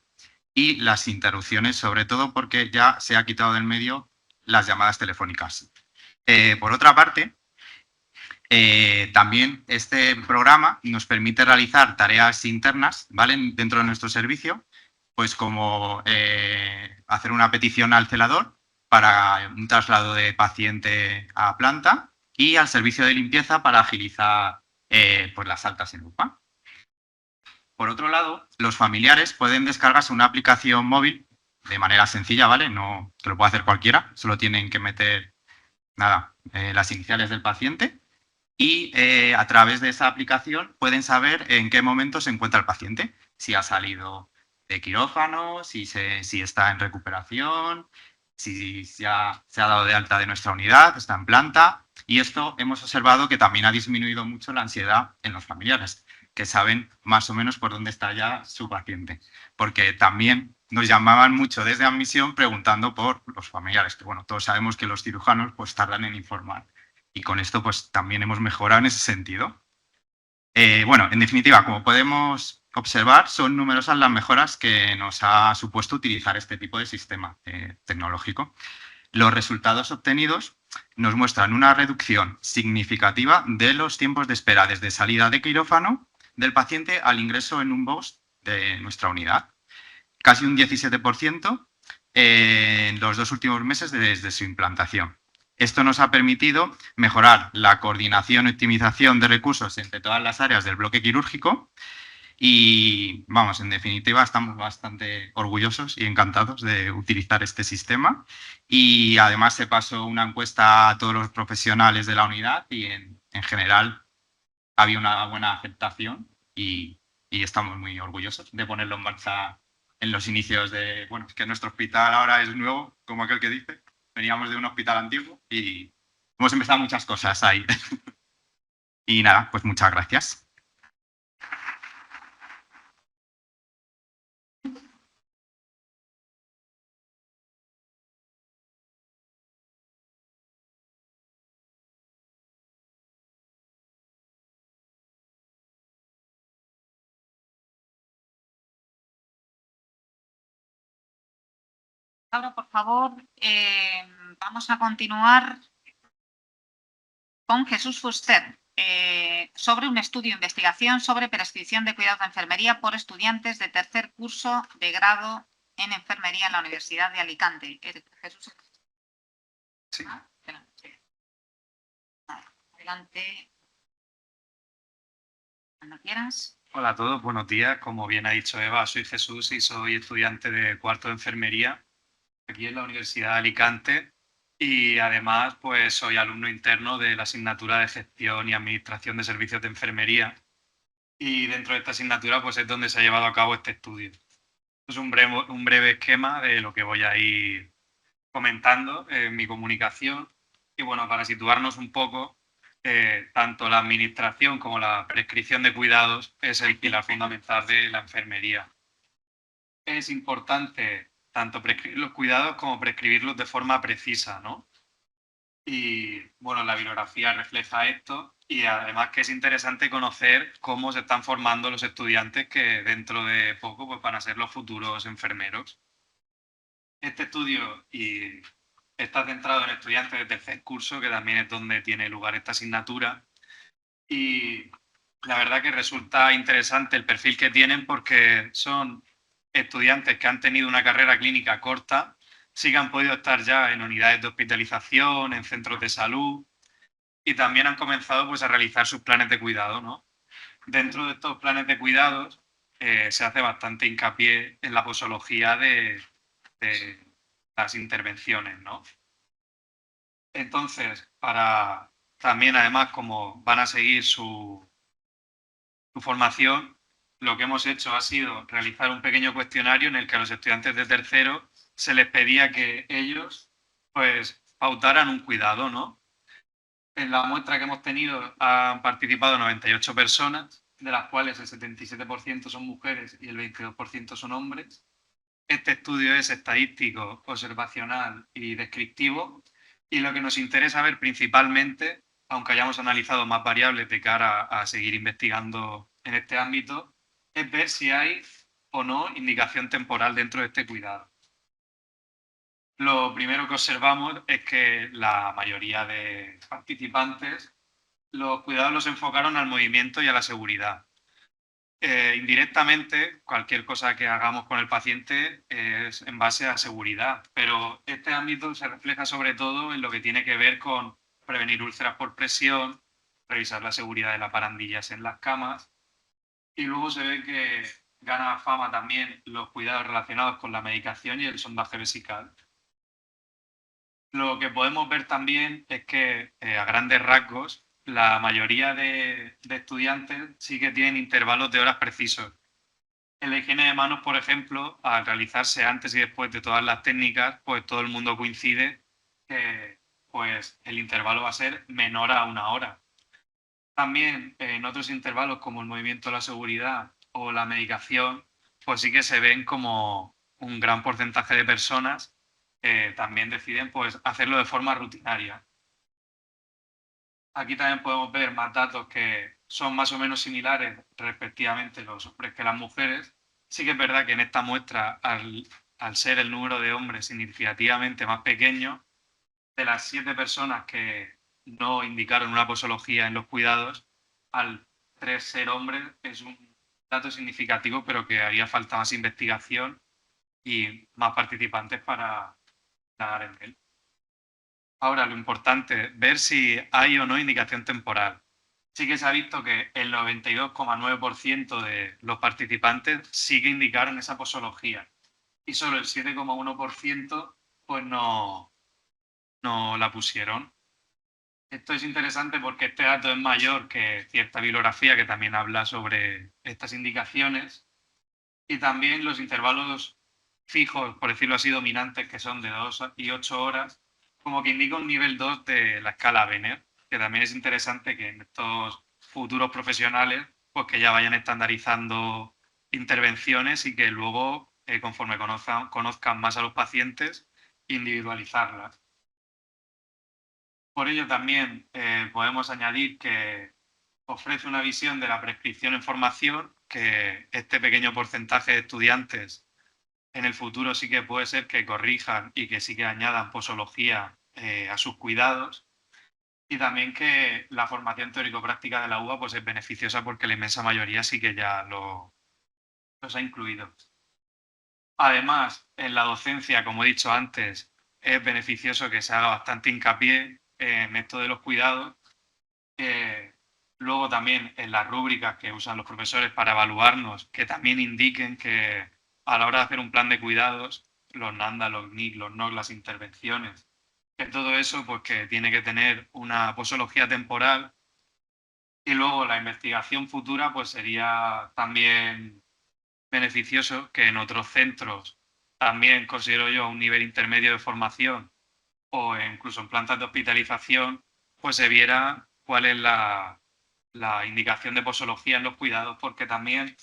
y las interrupciones, sobre todo porque ya se ha quitado del medio las llamadas telefónicas. Por otra parte, también este programa nos permite realizar tareas internas, ¿vale? Dentro de nuestro servicio, pues como hacer una petición al celador para un traslado de paciente a planta y al servicio de limpieza para agilizar pues las altas en UPA. Por otro lado, los familiares pueden descargarse una aplicación móvil de manera sencilla, ¿vale? No que lo puede hacer cualquiera, solo tienen que meter las iniciales del paciente y a través de esa aplicación pueden saber en qué momento se encuentra el paciente, si ha salido de quirófano, si está en recuperación si ya se ha dado de alta de nuestra unidad, está en planta, y esto hemos observado que también ha disminuido mucho la ansiedad en los familiares, que saben más o menos por dónde está ya su paciente, porque también nos llamaban mucho desde admisión preguntando por los familiares, que bueno, todos sabemos que los cirujanos pues tardan en informar, y con esto pues también hemos mejorado en ese sentido. Bueno, en definitiva, como podemos observar, son numerosas las mejoras que nos ha supuesto utilizar este tipo de sistema tecnológico. Los resultados obtenidos nos muestran una reducción significativa de los tiempos de espera desde salida de quirófano del paciente al ingreso en un BOS de nuestra unidad. Casi un 17% en los 2 últimos meses desde su implantación. Esto nos ha permitido mejorar la coordinación y optimización de recursos entre todas las áreas del bloque quirúrgico y, vamos, en definitiva, estamos bastante orgullosos y encantados de utilizar este sistema. Y además se pasó una encuesta a todos los profesionales de la unidad y en general había una buena aceptación y estamos muy orgullosos de ponerlo en marcha en los inicios de, bueno, es que nuestro hospital ahora es nuevo, como aquel que dice, veníamos de un hospital antiguo y hemos empezado muchas cosas ahí. Y nada, pues muchas gracias. Ahora, por favor, vamos a continuar con Jesús Fuster, sobre un estudio de investigación sobre prescripción de cuidados de enfermería por estudiantes de tercer curso de grado en enfermería en la Universidad de Alicante. Jesús. Sí. Adelante. Cuando quieras. Hola a todos, buenos días. Como bien ha dicho Eva, soy Jesús y soy estudiante de cuarto de enfermería aquí en la Universidad de Alicante y además pues soy alumno interno de la asignatura de Gestión y Administración de Servicios de Enfermería y dentro de esta asignatura pues es donde se ha llevado a cabo este estudio. Es un breve esquema de lo que voy a ir comentando en mi comunicación y bueno, para situarnos un poco, tanto la administración como la prescripción de cuidados es el pilar fundamental de la enfermería. Es importante tanto prescribir los cuidados como prescribirlos de forma precisa, ¿no? Y bueno, la bibliografía refleja esto y además que es interesante conocer cómo se están formando los estudiantes que dentro de poco pues, van a ser los futuros enfermeros. Este estudio está centrado en estudiantes de tercer curso, que también es donde tiene lugar esta asignatura. Y la verdad que resulta interesante el perfil que tienen porque son estudiantes que han tenido una carrera clínica corta, sí que han podido estar ya en unidades de hospitalización, en centros de salud y también han comenzado pues, a realizar sus planes de cuidado, ¿no? Dentro de estos planes de cuidados se hace bastante hincapié en la posología de las intervenciones, ¿no? Entonces, para también, además, como van a seguir su formación, lo que hemos hecho ha sido realizar un pequeño cuestionario en el que a los estudiantes de tercero se les pedía que ellos, pues, pautaran un cuidado, ¿no? En la muestra que hemos tenido han participado 98 personas, de las cuales el 77% son mujeres y el 22% son hombres. Este estudio es estadístico, observacional y descriptivo y lo que nos interesa ver principalmente, aunque hayamos analizado más variables de cara a seguir investigando en este ámbito, es ver si hay o no indicación temporal dentro de este cuidado. Lo primero que observamos es que la mayoría de participantes los cuidados los enfocaron al movimiento y a la seguridad. Indirectamente, cualquier cosa que hagamos con el paciente es en base a seguridad, pero este ámbito se refleja sobre todo en lo que tiene que ver con prevenir úlceras por presión, revisar la seguridad de las barandillas en las camas y luego se ve que gana fama también los cuidados relacionados con la medicación y el sondaje vesical. Lo que podemos ver también es que a grandes rasgos la mayoría de estudiantes sí que tienen intervalos de horas precisos. En la higiene de manos, por ejemplo, al realizarse antes y después de todas las técnicas, pues todo el mundo coincide que pues, el intervalo va a ser menor a 1 hora. También en otros intervalos como el movimiento de la seguridad o la medicación, pues sí que se ven como un gran porcentaje de personas también deciden pues, hacerlo de forma rutinaria. Aquí también podemos ver más datos que son más o menos similares respectivamente los hombres que las mujeres. Sí que es verdad que en esta muestra, al ser el número de hombres significativamente más pequeño, de las 7 personas que no indicaron una posología en los cuidados, al 3 ser hombres es un dato significativo, pero que haría falta más investigación y más participantes para indagar en él. Ahora, lo importante es ver si hay o no indicación temporal. Sí que se ha visto que el 92,9% de los participantes sí que indicaron esa posología y solo el 7,1% pues no la pusieron. Esto es interesante porque este dato es mayor que cierta bibliografía que también habla sobre estas indicaciones y también los intervalos fijos, por decirlo así, dominantes, que son de 2 y 8 horas, como que indica un nivel 2 de la escala Benner, que también es interesante que en estos futuros profesionales, pues que ya vayan estandarizando intervenciones y que luego, conforme conozcan más a los pacientes, individualizarlas. Por ello también podemos añadir que ofrece una visión de la prescripción en formación, que este pequeño porcentaje de estudiantes en el futuro sí que puede ser que corrijan y que sí que añadan posología a sus cuidados. Y también que la formación teórico-práctica de la UBA pues, es beneficiosa porque la inmensa mayoría sí que ya los ha incluido. Además, en la docencia, como he dicho antes, es beneficioso que se haga bastante hincapié en esto de los cuidados. Luego también en las rúbricas que usan los profesores para evaluarnos, que también indiquen que a la hora de hacer un plan de cuidados, los NANDA, los NIC, los NOC, las intervenciones, que todo eso pues que tiene que tener una posología temporal. Y luego la investigación futura pues sería también beneficioso que en otros centros también considero yo un nivel intermedio de formación o incluso en plantas de hospitalización pues se viera cuál es la indicación de posología en los cuidados, porque también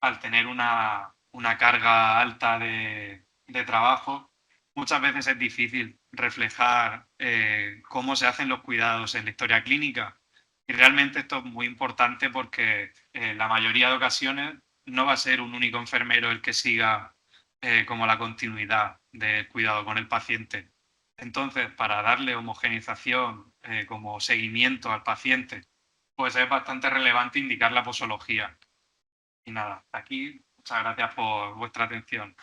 al tener una carga alta de trabajo, muchas veces es difícil reflejar cómo se hacen los cuidados en la historia clínica. Y realmente esto es muy importante porque en la mayoría de ocasiones no va a ser un único enfermero el que siga como la continuidad del cuidado con el paciente. Entonces, para darle homogenización como seguimiento al paciente, pues es bastante relevante indicar la posología. Y nada, hasta aquí. Muchas gracias por vuestra atención.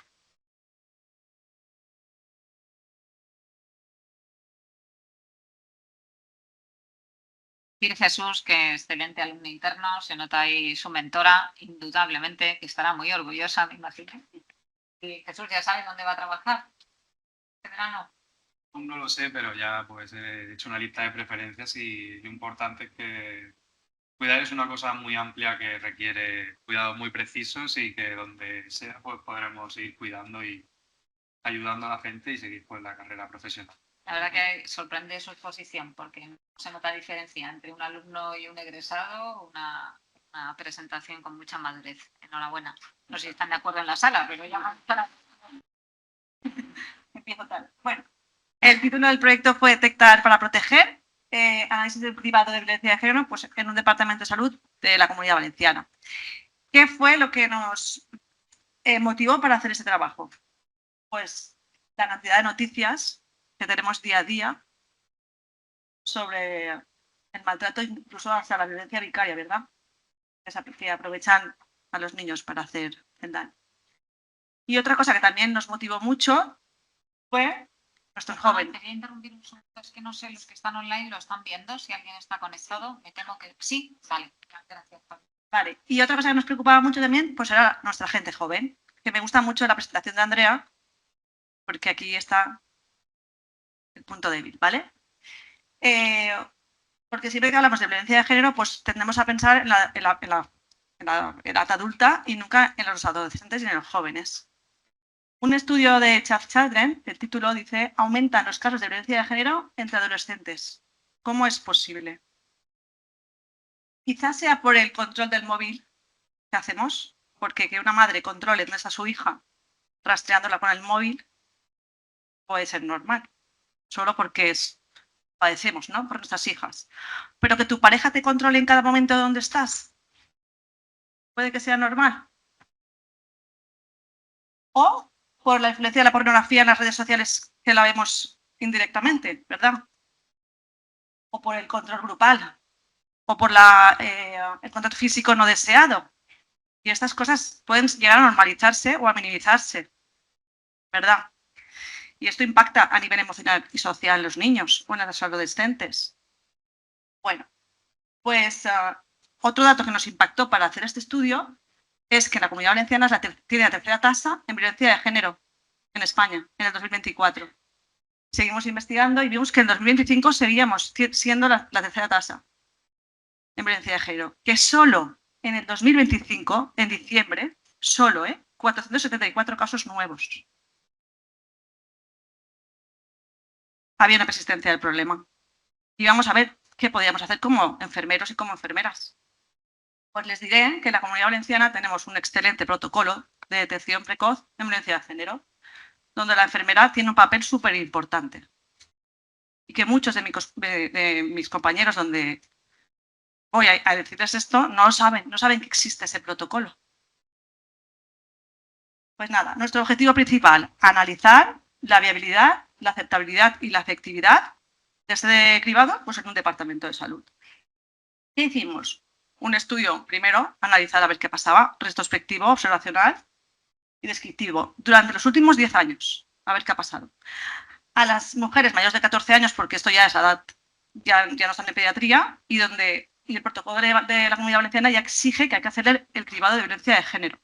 Decir Jesús, que excelente alumno interno, se nota ahí su mentora, indudablemente, que estará muy orgullosa, me imagino. Y Jesús, ¿ya sabes dónde va a trabajar este verano? Aún no lo sé, pero ya pues he hecho una lista de preferencias y lo importante es que cuidar es una cosa muy amplia que requiere cuidados muy precisos y que donde sea pues podremos ir cuidando y ayudando a la gente y seguir pues la carrera profesional. La verdad que sorprende su exposición porque no se nota diferencia entre un alumno y un egresado, una presentación con mucha madurez. Enhorabuena. No sé si están de acuerdo en la sala, pero ya para... Empiezo tal. Bueno, el título del proyecto fue Detectar para proteger, análisis privado de violencia de género, pues en un departamento de salud de la Comunidad Valenciana. ¿Qué fue lo que nos motivó para hacer ese trabajo? Pues la cantidad de noticias que tenemos día a día sobre el maltrato, incluso hasta la violencia vicaria, ¿verdad? Que aprovechan a los niños para hacer daño. Y otra cosa que también nos motivó mucho fue nuestros jóvenes. Quería interrumpir un segundo, es que no sé, los que están online lo están viendo, si alguien está conectado, me temo que sí, vale, gracias. Vale, y otra cosa que nos preocupaba mucho también, pues era nuestra gente joven, que me gusta mucho la presentación de Andrea, porque aquí está el punto débil, ¿vale? Porque siempre que hablamos de violencia de género, pues tendemos a pensar en la en la edad adulta y nunca en los adolescentes y en los jóvenes. Un estudio de Chaff Children, el título dice, aumentan los casos de violencia de género entre adolescentes. ¿Cómo es posible? Quizás sea por el control del móvil que hacemos, porque que una madre controle dónde está su hija rastreándola con el móvil puede ser normal, solo porque padecemos, ¿no? Por nuestras hijas. Pero que tu pareja te controle en cada momento de dónde estás, puede que sea normal. O por la influencia de la pornografía en las redes sociales que la vemos indirectamente, ¿verdad? O por el control grupal, o por el contacto físico no deseado. Y estas cosas pueden llegar a normalizarse o a minimizarse, ¿verdad? Y esto impacta a nivel emocional y social en los niños o en los adolescentes. Bueno, pues otro dato que nos impactó para hacer este estudio es que la Comunidad Valenciana tiene la tercera tasa en violencia de género en España en el 2024. Seguimos investigando y vimos que en 2025 seguíamos siendo la tercera tasa en violencia de género, que solo en el 2025, en diciembre, solo, 474 casos nuevos. Había una persistencia del problema. Y vamos a ver qué podíamos hacer como enfermeros y como enfermeras. Pues les diré que en la Comunidad Valenciana tenemos un excelente protocolo de detección precoz en violencia de género, donde la enfermera tiene un papel súper importante. Y que muchos de mis compañeros donde voy a decirles esto no saben que existe ese protocolo. Pues nada, nuestro objetivo principal, analizar la viabilidad, la aceptabilidad y la efectividad de este cribado pues en un departamento de salud. ¿Qué hicimos? Un estudio, primero, analizar a ver qué pasaba, retrospectivo, observacional y descriptivo, durante los últimos 10 años, a ver qué ha pasado. A las mujeres mayores de 14 años, porque esto ya es edad, ya no están en pediatría, y el protocolo de la Comunidad Valenciana ya exige que hay que hacer el cribado de violencia de género.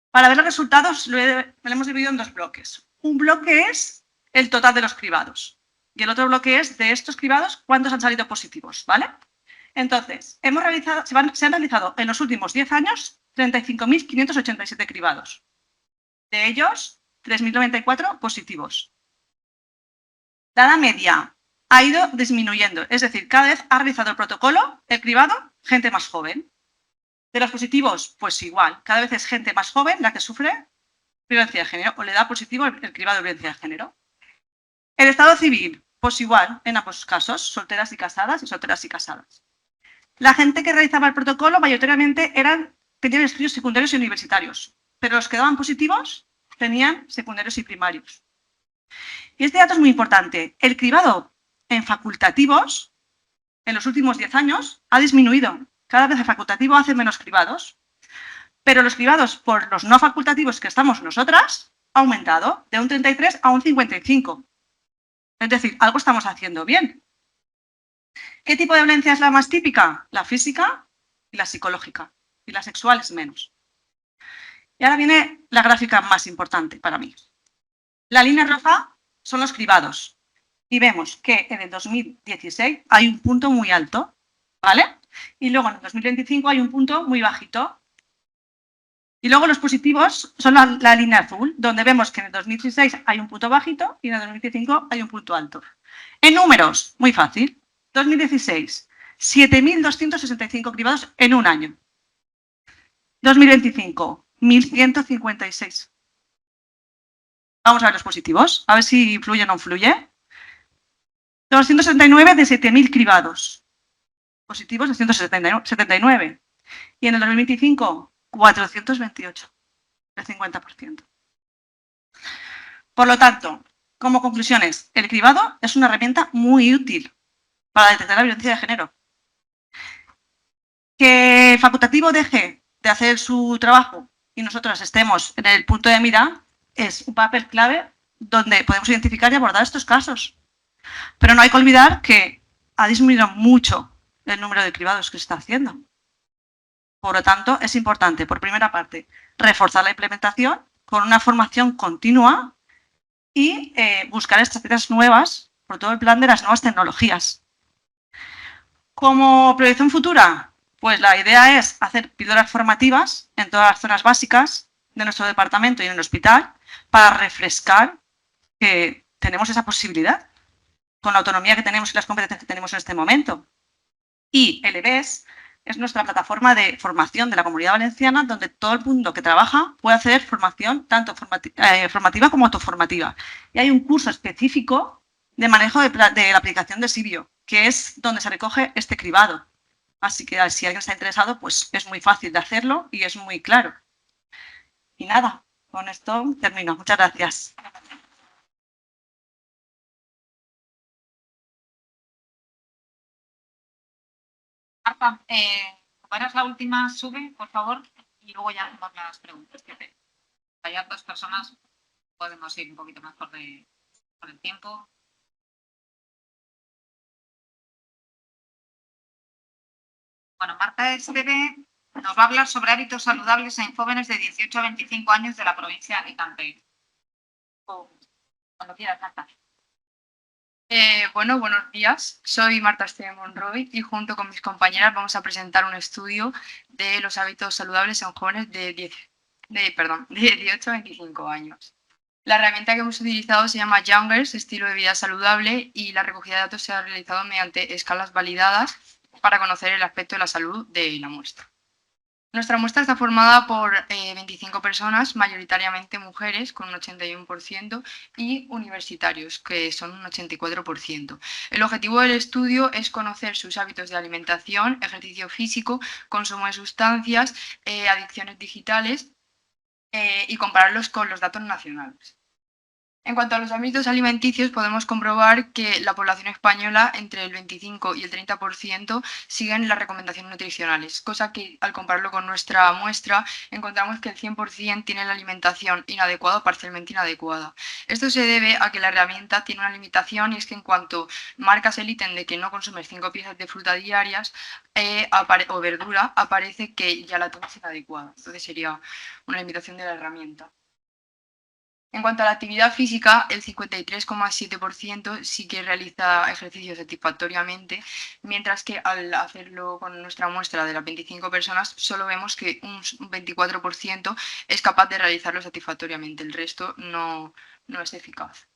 Para ver los resultados, lo hemos dividido en dos bloques. Un bloque es el total de los cribados, y el otro bloque es de estos cribados, cuántos han salido positivos, ¿vale? Entonces, se han realizado en los últimos 10 años 35.587 cribados. De ellos, 3.094 positivos. La media ha ido disminuyendo, es decir, cada vez ha realizado el protocolo, el cribado, gente más joven. De los positivos, pues igual, cada vez es gente más joven la que sufre violencia de género o le da positivo el cribado de violencia de género. El estado civil, pues igual, en ambos casos, solteras y casadas y solteras y casadas. La gente que realizaba el protocolo mayoritariamente tenían estudios secundarios y universitarios, pero los que daban positivos tenían secundarios y primarios. Y este dato es muy importante. El cribado en facultativos, en los últimos 10 años, ha disminuido. Cada vez el facultativo hace menos cribados, pero los cribados por los no facultativos que estamos nosotras ha aumentado de un 33 a un 55. Es decir, algo estamos haciendo bien. ¿Qué tipo de violencia es la más típica? La física y la psicológica, y la sexual es menos. Y ahora viene la gráfica más importante para mí. La línea roja son los cribados. Y vemos que en el 2016 hay un punto muy alto, ¿vale? Y luego en el 2025 hay un punto muy bajito. Y luego los positivos son la línea azul, donde vemos que en el 2016 hay un punto bajito y en el 2025 hay un punto alto. En números, muy fácil. 2016, 7.265 cribados en un año. 2025, 1.156. Vamos a ver los positivos, a ver si influye o no influye. 279 de 7.000 cribados. Positivos 279. Y en el 2025, 428, el 50%. Por lo tanto, como conclusiones, el cribado es una herramienta muy útil para detectar la violencia de género. Que el facultativo deje de hacer su trabajo y nosotros estemos en el punto de mira es un papel clave donde podemos identificar y abordar estos casos. Pero no hay que olvidar que ha disminuido mucho el número de cribados que se está haciendo. Por lo tanto, es importante, por primera parte, reforzar la implementación con una formación continua y buscar estrategias nuevas por todo el plan de las nuevas tecnologías. Como proyección futura, Pues la idea es hacer píldoras formativas en todas las zonas básicas de nuestro departamento y en el hospital para refrescar que tenemos esa posibilidad con la autonomía que tenemos y las competencias que tenemos en este momento. Y el EBES es nuestra plataforma de formación de la Comunidad Valenciana, donde todo el mundo que trabaja puede hacer formación tanto formativa como autoformativa. Y hay un curso específico de manejo de la aplicación de Sibio, que es donde se recoge este cribado. Así que si alguien está interesado, pues es muy fácil de hacerlo y es muy claro. Y nada, con esto termino. Muchas gracias. Marta, como eras la última, sube, por favor, y luego ya hacemos las preguntas. Que hay dos personas, podemos ir un poquito más por el tiempo. Bueno, Marta Esteve nos va a hablar sobre hábitos saludables en jóvenes de 18 a 25 años de la provincia de Alicante. Cuando quieras, Marta. Bueno, buenos días. Soy Marta Esteve Monroy y junto con mis compañeras vamos a presentar un estudio de los hábitos saludables en jóvenes de 18 a 25 años. La herramienta que hemos utilizado se llama Youngers, estilo de vida saludable, y la recogida de datos se ha realizado mediante escalas validadas para conocer el aspecto de la salud de la muestra. Nuestra muestra está formada por 25 personas, mayoritariamente mujeres, con un 81%, y universitarios, que son un 84%. El objetivo del estudio es conocer sus hábitos de alimentación, ejercicio físico, consumo de sustancias, adicciones digitales y compararlos con los datos nacionales. En cuanto a los hábitos alimenticios, podemos comprobar que la población española, entre el 25 y el 30%, siguen las recomendaciones nutricionales, cosa que al compararlo con nuestra muestra, encontramos que el 100% tiene la alimentación inadecuada o parcialmente inadecuada. Esto se debe a que la herramienta tiene una limitación, y es que en cuanto marcas el ítem de que no consumes 5 piezas de fruta diarias o verdura, aparece que ya la tienes inadecuada. Entonces sería una limitación de la herramienta. En cuanto a la actividad física, el 53,7% sí que realiza ejercicio satisfactoriamente, mientras que al hacerlo con nuestra muestra de las 25 personas, solo vemos que un 24% es capaz de realizarlo satisfactoriamente, el resto no es eficaz.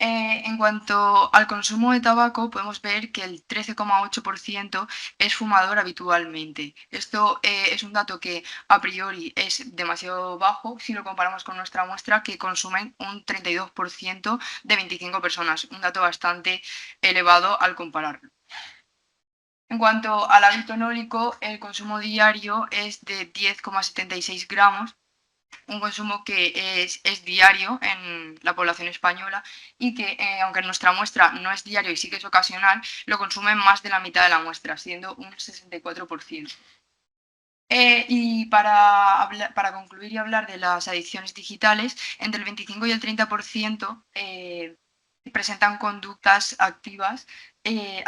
En cuanto al consumo de tabaco, podemos ver que el 13,8% es fumador habitualmente. Esto es un dato que a priori es demasiado bajo si lo comparamos con nuestra muestra, que consumen un 32% de 25 personas, un dato bastante elevado al compararlo. En cuanto al hábito enólico, el consumo diario es de 10,76 gramos, un consumo que es diario en la población española, y que aunque en nuestra muestra no es diario y sí que es ocasional, lo consumen más de la mitad de la muestra, siendo un 64%. Y para concluir y hablar de las adicciones digitales, entre el 25 y el 30% presentan conductas adictivas, y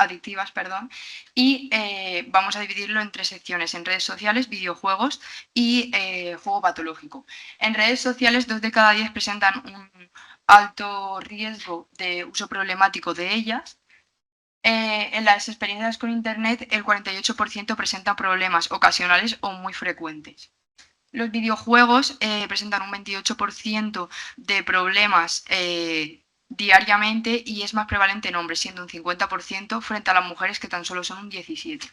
vamos a dividirlo en 3 secciones: en redes sociales, videojuegos y juego patológico. En redes sociales, 2 de cada 10 presentan un alto riesgo de uso problemático de ellas. En las experiencias con Internet, el 48% presenta problemas ocasionales o muy frecuentes. Los videojuegos presentan un 28% de problemas diariamente, y es más prevalente en hombres, siendo un 50%, frente a las mujeres, que tan solo son un 17%.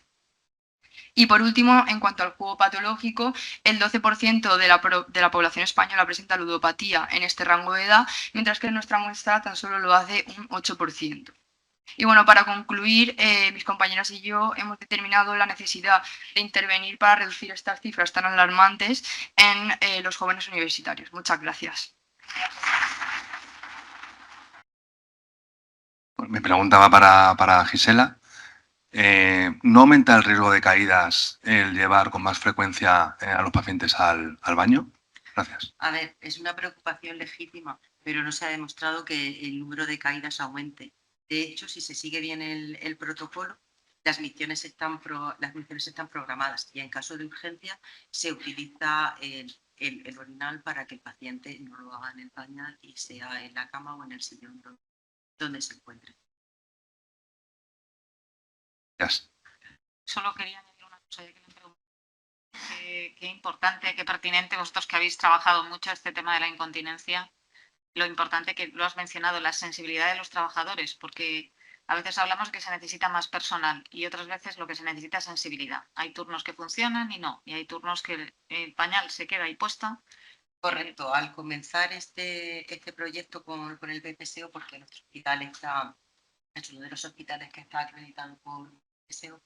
Y por último, en cuanto al juego patológico, el 12% de la población española presenta ludopatía en este rango de edad, mientras que en nuestra muestra tan solo lo hace un 8%. Y bueno, para concluir, mis compañeras y yo hemos determinado la necesidad de intervenir para reducir estas cifras tan alarmantes en los jóvenes universitarios. Muchas gracias. Mi pregunta va para Gisela. ¿No aumenta el riesgo de caídas el llevar con más frecuencia a los pacientes al baño? Gracias. A ver, es una preocupación legítima, pero no se ha demostrado que el número de caídas aumente. De hecho, si se sigue bien el protocolo, las misiones están programadas, y en caso de urgencia se utiliza el orinal para que el paciente no lo haga en el pañal y sea en la cama o en el sillón donde se encuentre. Gracias. Solo quería añadir una Qué importante, qué pertinente, vosotros que habéis trabajado mucho este tema de la incontinencia, lo importante que lo has mencionado, la sensibilidad de los trabajadores, porque a veces hablamos que se necesita más personal y otras veces lo que se necesita es sensibilidad. Hay turnos que funcionan y no, y hay turnos que el pañal se queda ahí puesto. Correcto, al comenzar este proyecto con el BPSO, porque nuestro hospital es uno de los hospitales que está acreditado por el BPSO,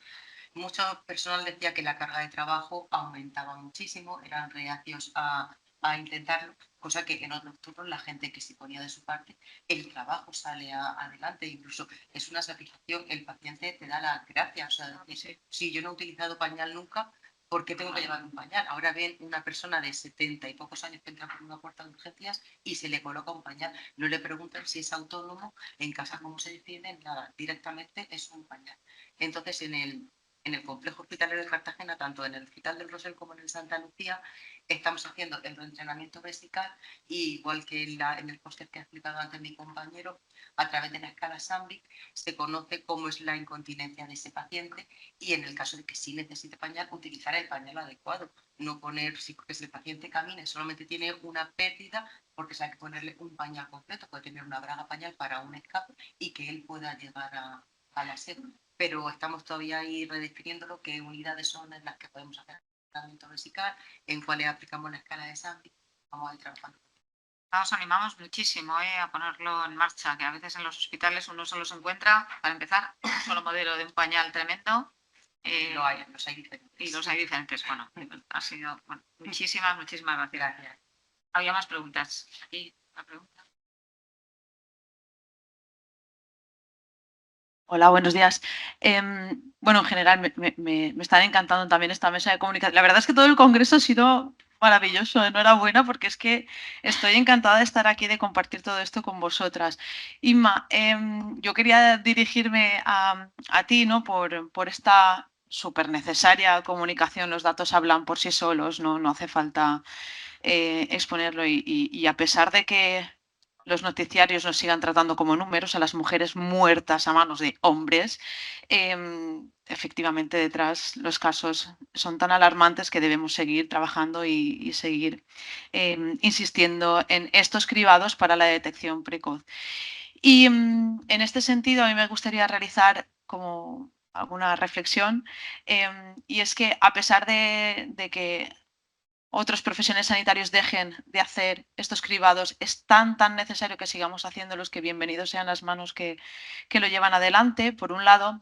mucho personal decía que la carga de trabajo aumentaba muchísimo, eran reacios a intentarlo, cosa que en otros turnos la gente que se ponía de su parte, el trabajo sale adelante, incluso es una satisfacción, el paciente te da las gracias, o sea, dice, si yo no he utilizado pañal nunca, ¿por qué tengo que llevar un pañal? Ahora ven una persona de 70 y pocos años que entra por una puerta de urgencias y se le coloca un pañal, no le preguntan si es autónomo, en casa cómo se defiende, nada, directamente es un pañal. Entonces en el complejo hospitalario de Cartagena, tanto en el Hospital del Rosell como en el Santa Lucía, estamos haciendo el reentrenamiento vesical y igual que en el póster que ha explicado antes mi compañero, a través de la escala Sandvik se conoce cómo es la incontinencia de ese paciente y en el caso de que sí necesite pañal, utilizar el pañal adecuado. No poner, si porque si el paciente camina y solamente tiene una pérdida, porque se hay que ponerle un pañal completo, puede tener una braga pañal para un escape y que él pueda llegar a la sed. Pero estamos todavía ahí redefiniendo qué unidades son en las que podemos hacer tratamiento vesical, en cuáles aplicamos la escala de Sandvik. Vamos a ir trabajando. Os animamos muchísimo a ponerlo en marcha, que a veces en los hospitales uno solo se encuentra, para empezar, un solo modelo de un pañal tremendo. Los hay diferentes. Y los hay diferentes. Bueno, ha sido, bueno, muchísimas gracias. Gracias. Había más preguntas. Aquí la pregunta. Hola, buenos días. Bueno, en general me están encantando también esta mesa de comunicación. La verdad es que todo el congreso ha sido maravilloso. Enhorabuena, porque es que estoy encantada de estar aquí, de compartir todo esto con vosotras. Inma, yo quería dirigirme a ti, ¿no? Por esta súper necesaria comunicación. Los datos hablan por sí solos, no hace falta exponerlo. Y a pesar de que los noticiarios nos sigan tratando como números a las mujeres muertas a manos de hombres, efectivamente detrás los casos son tan alarmantes que debemos seguir trabajando y seguir insistiendo en estos cribados para la detección precoz. Y en este sentido a mí me gustaría realizar como alguna reflexión, y es que a pesar de que otros profesionales sanitarios dejen de hacer estos cribados, es tan necesario que sigamos haciéndolos, que bienvenidos sean las manos que lo llevan adelante, por un lado.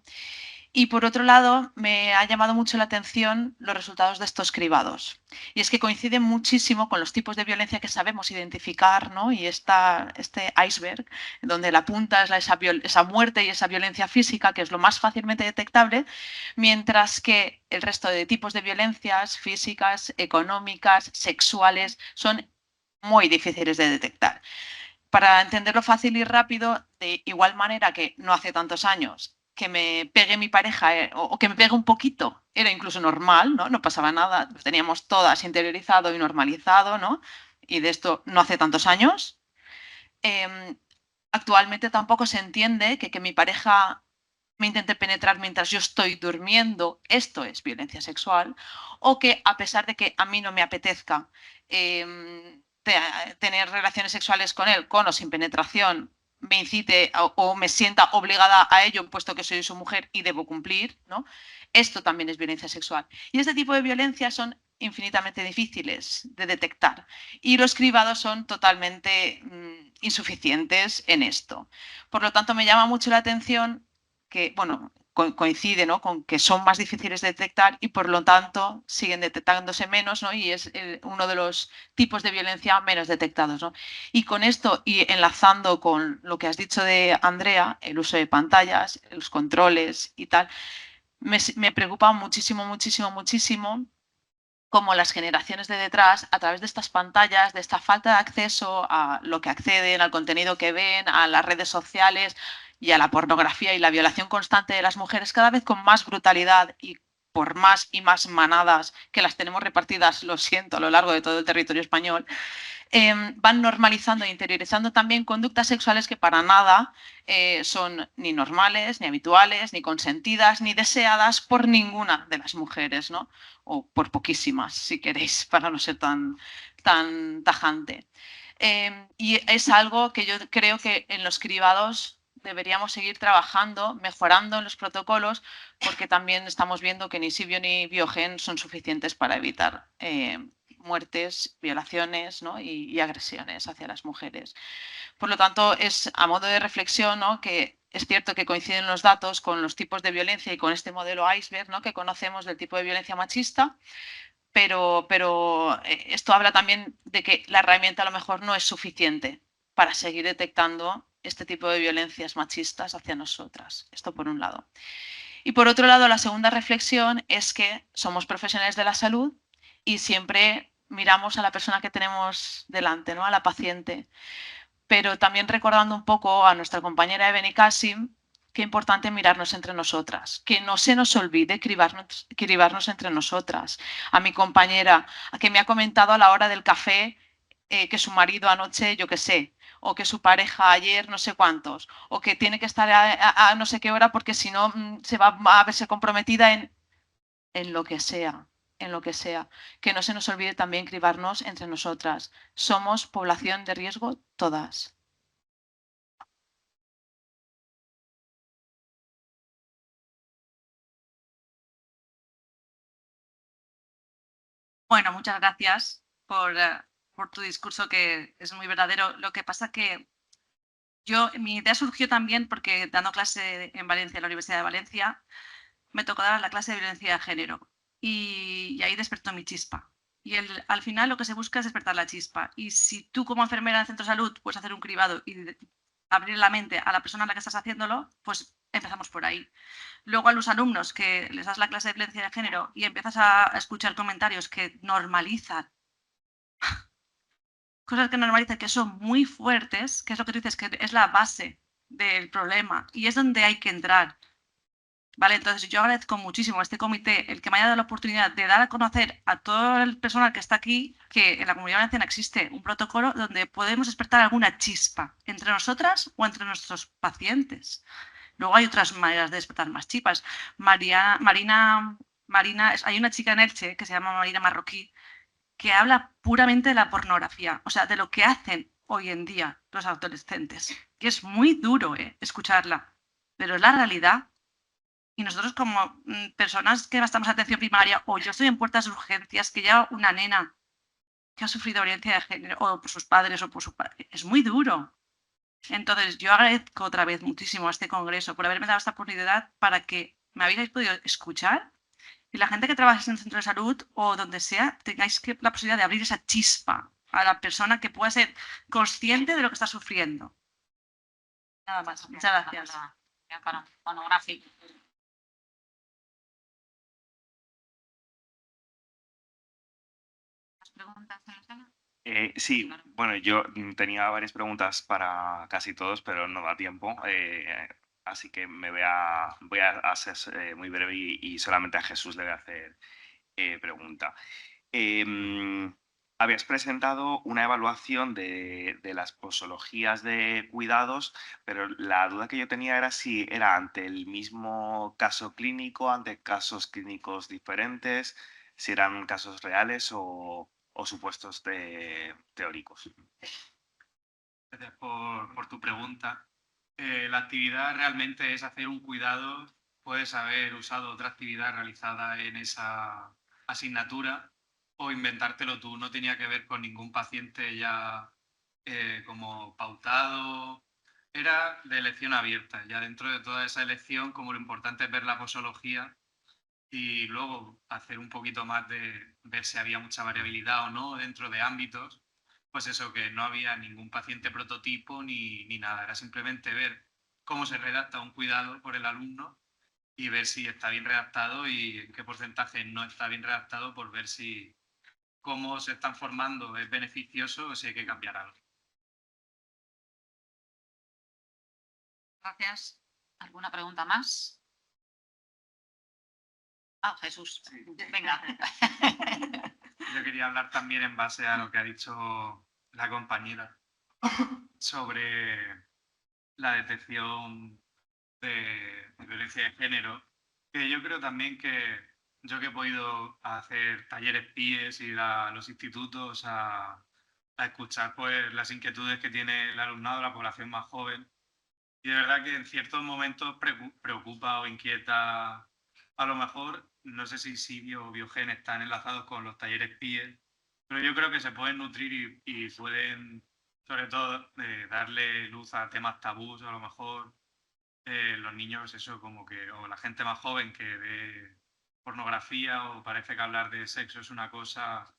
Y por otro lado, me ha llamado mucho la atención los resultados de estos cribados. Y es que coinciden muchísimo con los tipos de violencia que sabemos identificar, ¿no? Y este iceberg, donde la punta es esa muerte y esa violencia física, que es lo más fácilmente detectable, mientras que el resto de tipos de violencias físicas, económicas, sexuales, son muy difíciles de detectar. Para entenderlo fácil y rápido, de igual manera que no hace tantos años que me pegue mi pareja o que me pegue un poquito, era incluso normal, ¿no? No pasaba nada, lo teníamos todas interiorizado y normalizado, ¿no? Y de esto no hace tantos años. Actualmente tampoco se entiende que mi pareja me intente penetrar mientras yo estoy durmiendo, esto es violencia sexual, o que a pesar de que a mí no me apetezca tener relaciones sexuales con él, con o sin penetración, me incite o me sienta obligada a ello, puesto que soy su mujer y debo cumplir, ¿no? Esto también es violencia sexual. Y este tipo de violencias son infinitamente difíciles de detectar y los cribados son totalmente insuficientes en esto. Por lo tanto, me llama mucho la atención que, bueno, coincide, ¿no?, con que son más difíciles de detectar y por lo tanto siguen detectándose menos, ¿no? Y es uno de los tipos de violencia menos detectados, ¿no? Y con esto, y enlazando con lo que has dicho de Andrea, el uso de pantallas, los controles y tal, me preocupa muchísimo cómo las generaciones de detrás, a través de estas pantallas, de esta falta de acceso a lo que acceden, al contenido que ven, a las redes sociales y a la pornografía y la violación constante de las mujeres, cada vez con más brutalidad y por más y más manadas que las tenemos repartidas, lo siento, a lo largo de todo el territorio español, van normalizando e interiorizando también conductas sexuales que para nada son ni normales, ni habituales, ni consentidas, ni deseadas por ninguna de las mujeres, ¿no? O por poquísimas, si queréis, para no ser tan tajante. Y es algo que yo creo que en los cribados deberíamos seguir trabajando, mejorando en los protocolos, porque también estamos viendo que ni Sibio ni Biogen son suficientes para evitar muertes, violaciones, ¿no? y agresiones hacia las mujeres. Por lo tanto, es a modo de reflexión, ¿no? que es cierto que coinciden los datos con los tipos de violencia y con este modelo iceberg, ¿no? que conocemos del tipo de violencia machista, pero esto habla también de que la herramienta a lo mejor no es suficiente para seguir detectando este tipo de violencias machistas hacia nosotras. Esto por un lado. Y por otro lado, la segunda reflexión es que somos profesionales de la salud y siempre miramos a la persona que tenemos delante, ¿no? A la paciente. Pero también recordando un poco a nuestra compañera Ebony Kassim, qué importante mirarnos entre nosotras, que no se nos olvide cribarnos entre nosotras. A mi compañera, a que me ha comentado a la hora del café que su marido anoche, yo qué sé, o que su pareja ayer no sé cuántos, o que tiene que estar a no sé qué hora porque si no se va a verse comprometida en lo que sea, en lo que sea. Que no se nos olvide también cribarnos entre nosotras. Somos población de riesgo todas. Bueno, muchas gracias por tu discurso, que es muy verdadero. Lo que pasa que mi idea surgió también porque dando clase en Valencia, en la Universidad de Valencia, me tocó dar la clase de violencia de género y ahí despertó mi chispa. Y al final lo que se busca es despertar la chispa. Y si tú como enfermera en el centro de salud puedes hacer un cribado y abrir la mente a la persona a la que estás haciéndolo, pues empezamos por ahí. Luego a los alumnos que les das la clase de violencia de género y empiezas a escuchar comentarios que normalizan, cosas que normalizan que son muy fuertes, que es lo que tú dices, que es la base del problema y es donde hay que entrar. Vale, entonces yo agradezco muchísimo a este comité el que me haya dado la oportunidad de dar a conocer a todo el personal que está aquí que en la Comunidad Valenciana existe un protocolo donde podemos despertar alguna chispa entre nosotras o entre nuestros pacientes. Luego hay otras maneras de despertar más chispas. Hay una chica en Elche que se llama Marina Marroquí que habla puramente de la pornografía, o sea, de lo que hacen hoy en día los adolescentes. Y es muy duro escucharla, pero es la realidad. Y nosotros como personas que bastamos atención primaria, o yo estoy en puertas de urgencias, que lleva una nena que ha sufrido violencia de género, o por sus padres o por su padre, es muy duro. Entonces, yo agradezco otra vez muchísimo a este congreso por haberme dado esta oportunidad para que me habéis podido escuchar y la gente que trabaja en el centro de salud o donde sea, tengáis la posibilidad de abrir esa chispa a la persona que pueda ser consciente de lo que está sufriendo. Nada más. Muchas gracias. Monográfico. ¿Preguntas en la sala? Sí, bueno, yo tenía varias preguntas para casi todos, pero no da tiempo. Así que voy a ser muy breve y solamente a Jesús le voy a hacer pregunta. Habías presentado una evaluación de las posologías de cuidados, pero la duda que yo tenía era si era ante el mismo caso clínico, ante casos clínicos diferentes, si eran casos reales o supuestos teóricos. Gracias por tu pregunta. La actividad realmente es hacer un cuidado. Puedes haber usado otra actividad realizada en esa asignatura o inventártelo tú. No tenía que ver con ningún paciente ya como pautado. Era de elección abierta. Ya dentro de toda esa elección, como lo importante es ver la posología y luego hacer un poquito más de ver si había mucha variabilidad o no dentro de ámbitos, pues eso, que no había ningún paciente prototipo ni nada, era simplemente ver cómo se redacta un cuidado por el alumno y ver si está bien redactado y en qué porcentaje no está bien redactado, por ver si cómo se están formando es beneficioso o si hay que cambiar algo. Gracias. ¿Alguna pregunta más? Ah, Jesús. Venga. Yo quería hablar también en base a lo que ha dicho la compañera sobre la detección de violencia de género, que yo creo también que yo que he podido hacer talleres PIEs, ir a los institutos a escuchar pues las inquietudes que tiene el alumnado, la población más joven, y de verdad que en ciertos momentos preocupa o inquieta, a lo mejor, no sé si Sibio o Biogen están enlazados con los talleres PIEs, pero yo creo que se pueden nutrir y pueden, sobre todo, darle luz a temas tabús, a lo mejor los niños, eso como que, o la gente más joven que ve pornografía o parece que hablar de sexo es una cosa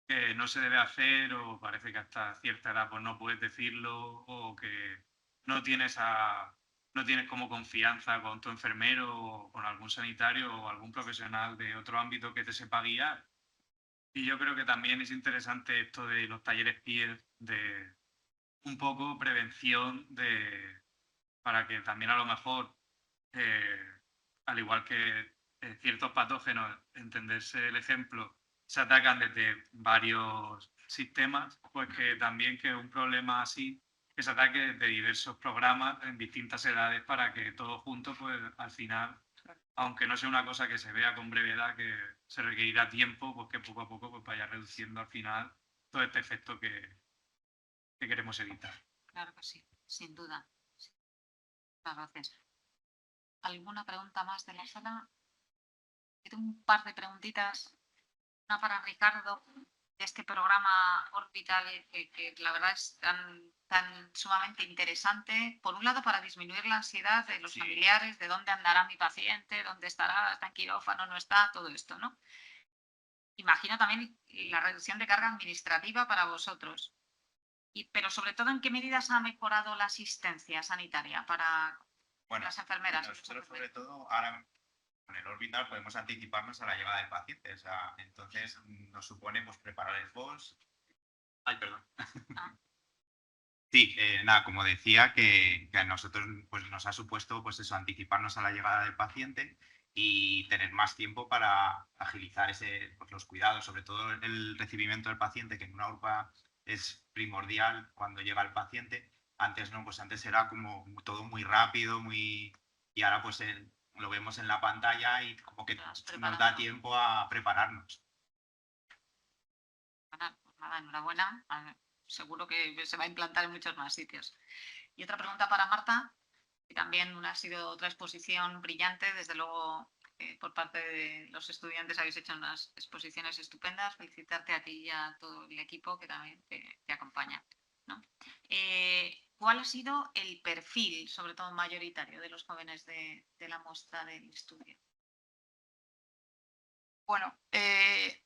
que no se debe hacer o parece que hasta cierta edad pues no puedes decirlo o que no tienes, no tienes como confianza con tu enfermero o con algún sanitario o algún profesional de otro ámbito que te sepa guiar. Y yo creo que también es interesante esto de los talleres peer, de un poco prevención para que también a lo mejor, al igual que ciertos patógenos, entenderse el ejemplo, se atacan desde varios sistemas, pues que también que un problema así, que se ataque desde diversos programas en distintas edades para que todos juntos, pues al final, aunque no sea una cosa que se vea con brevedad, que se requerirá tiempo, pues que poco a poco pues, vaya reduciendo al final todo este efecto que queremos evitar. Claro que sí, sin duda. Muchas gracias. ¿Alguna pregunta más de la sala? Tengo un par de preguntitas. Una para Ricardo, de este programa Orbital, que la verdad es tan sumamente interesante. Por un lado, para disminuir la ansiedad de los familiares, de dónde andará mi paciente, dónde estará, está en quirófano, no está, todo esto, ¿no? Imagino también la reducción de carga administrativa para vosotros. Pero sobre todo, ¿en qué medidas ha mejorado la asistencia sanitaria para las enfermeras? Nosotros sobre todo ahora con el Orbital podemos anticiparnos a la llegada del paciente, o sea, entonces nos supone pues preparar el POS. Ay, perdón. Sí, nada, como decía, que a nosotros pues, nos ha supuesto pues eso, anticiparnos a la llegada del paciente y tener más tiempo para agilizar pues, los cuidados, sobre todo el recibimiento del paciente, que en una URPA es primordial cuando llega el paciente. Antes no, pues antes era como todo muy rápido, y ahora pues lo vemos en la pantalla y como que nos da tiempo a prepararnos. Pues nada, enhorabuena. Seguro que se va a implantar en muchos más sitios. Y otra pregunta para Marta, que también ha sido otra exposición brillante, desde luego por parte de los estudiantes habéis hecho unas exposiciones estupendas. Felicitarte a ti y a todo el equipo que también te acompaña, ¿no? ¿Cuál ha sido el perfil, sobre todo mayoritario, de los jóvenes de la muestra del estudio? Bueno,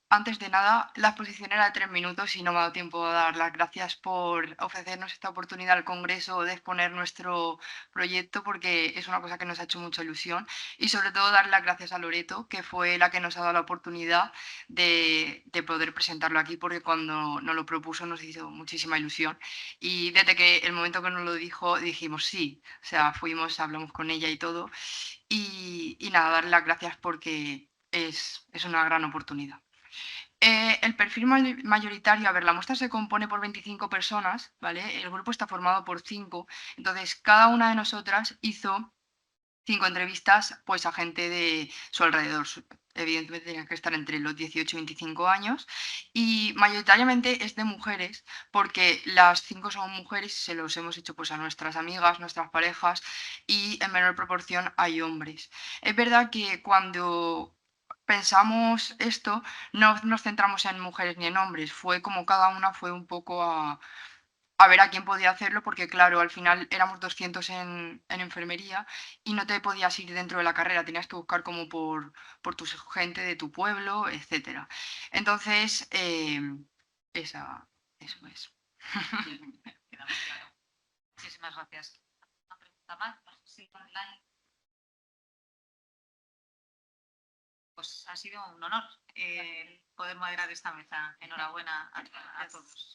antes de nada, la exposición era de 3 minutos y no me ha dado tiempo a dar las gracias por ofrecernos esta oportunidad al Congreso de exponer nuestro proyecto, porque es una cosa que nos ha hecho mucha ilusión, y sobre todo dar las gracias a Loreto, que fue la que nos ha dado la oportunidad de poder presentarlo aquí, porque cuando nos lo propuso nos hizo muchísima ilusión, y desde que el momento que nos lo dijo dijimos sí, o sea, fuimos, hablamos con ella y todo, y nada, dar las gracias porque es una gran oportunidad. El perfil mayoritario, a ver, la muestra se compone por 25 personas, ¿vale? El grupo está formado por 5, entonces cada una de nosotras hizo 5 entrevistas pues a gente de su alrededor. Evidentemente tenían que estar entre los 18 y 25 años y mayoritariamente es de mujeres porque las 5 son mujeres y se los hemos hecho pues a nuestras amigas, nuestras parejas, y en menor proporción hay hombres. Es verdad que cuando pensamos esto no nos centramos en mujeres ni en hombres, fue como cada una fue un poco a ver a quién podía hacerlo, porque claro, al final éramos 200 en enfermería y no te podías ir dentro de la carrera, tenías que buscar como por tu gente de tu pueblo, etc. Entonces, eso es. Queda muy claro. Muchísimas gracias. Una pregunta más, no sé si online. Pues ha sido un honor poder moderar esta mesa. Enhorabuena a todos.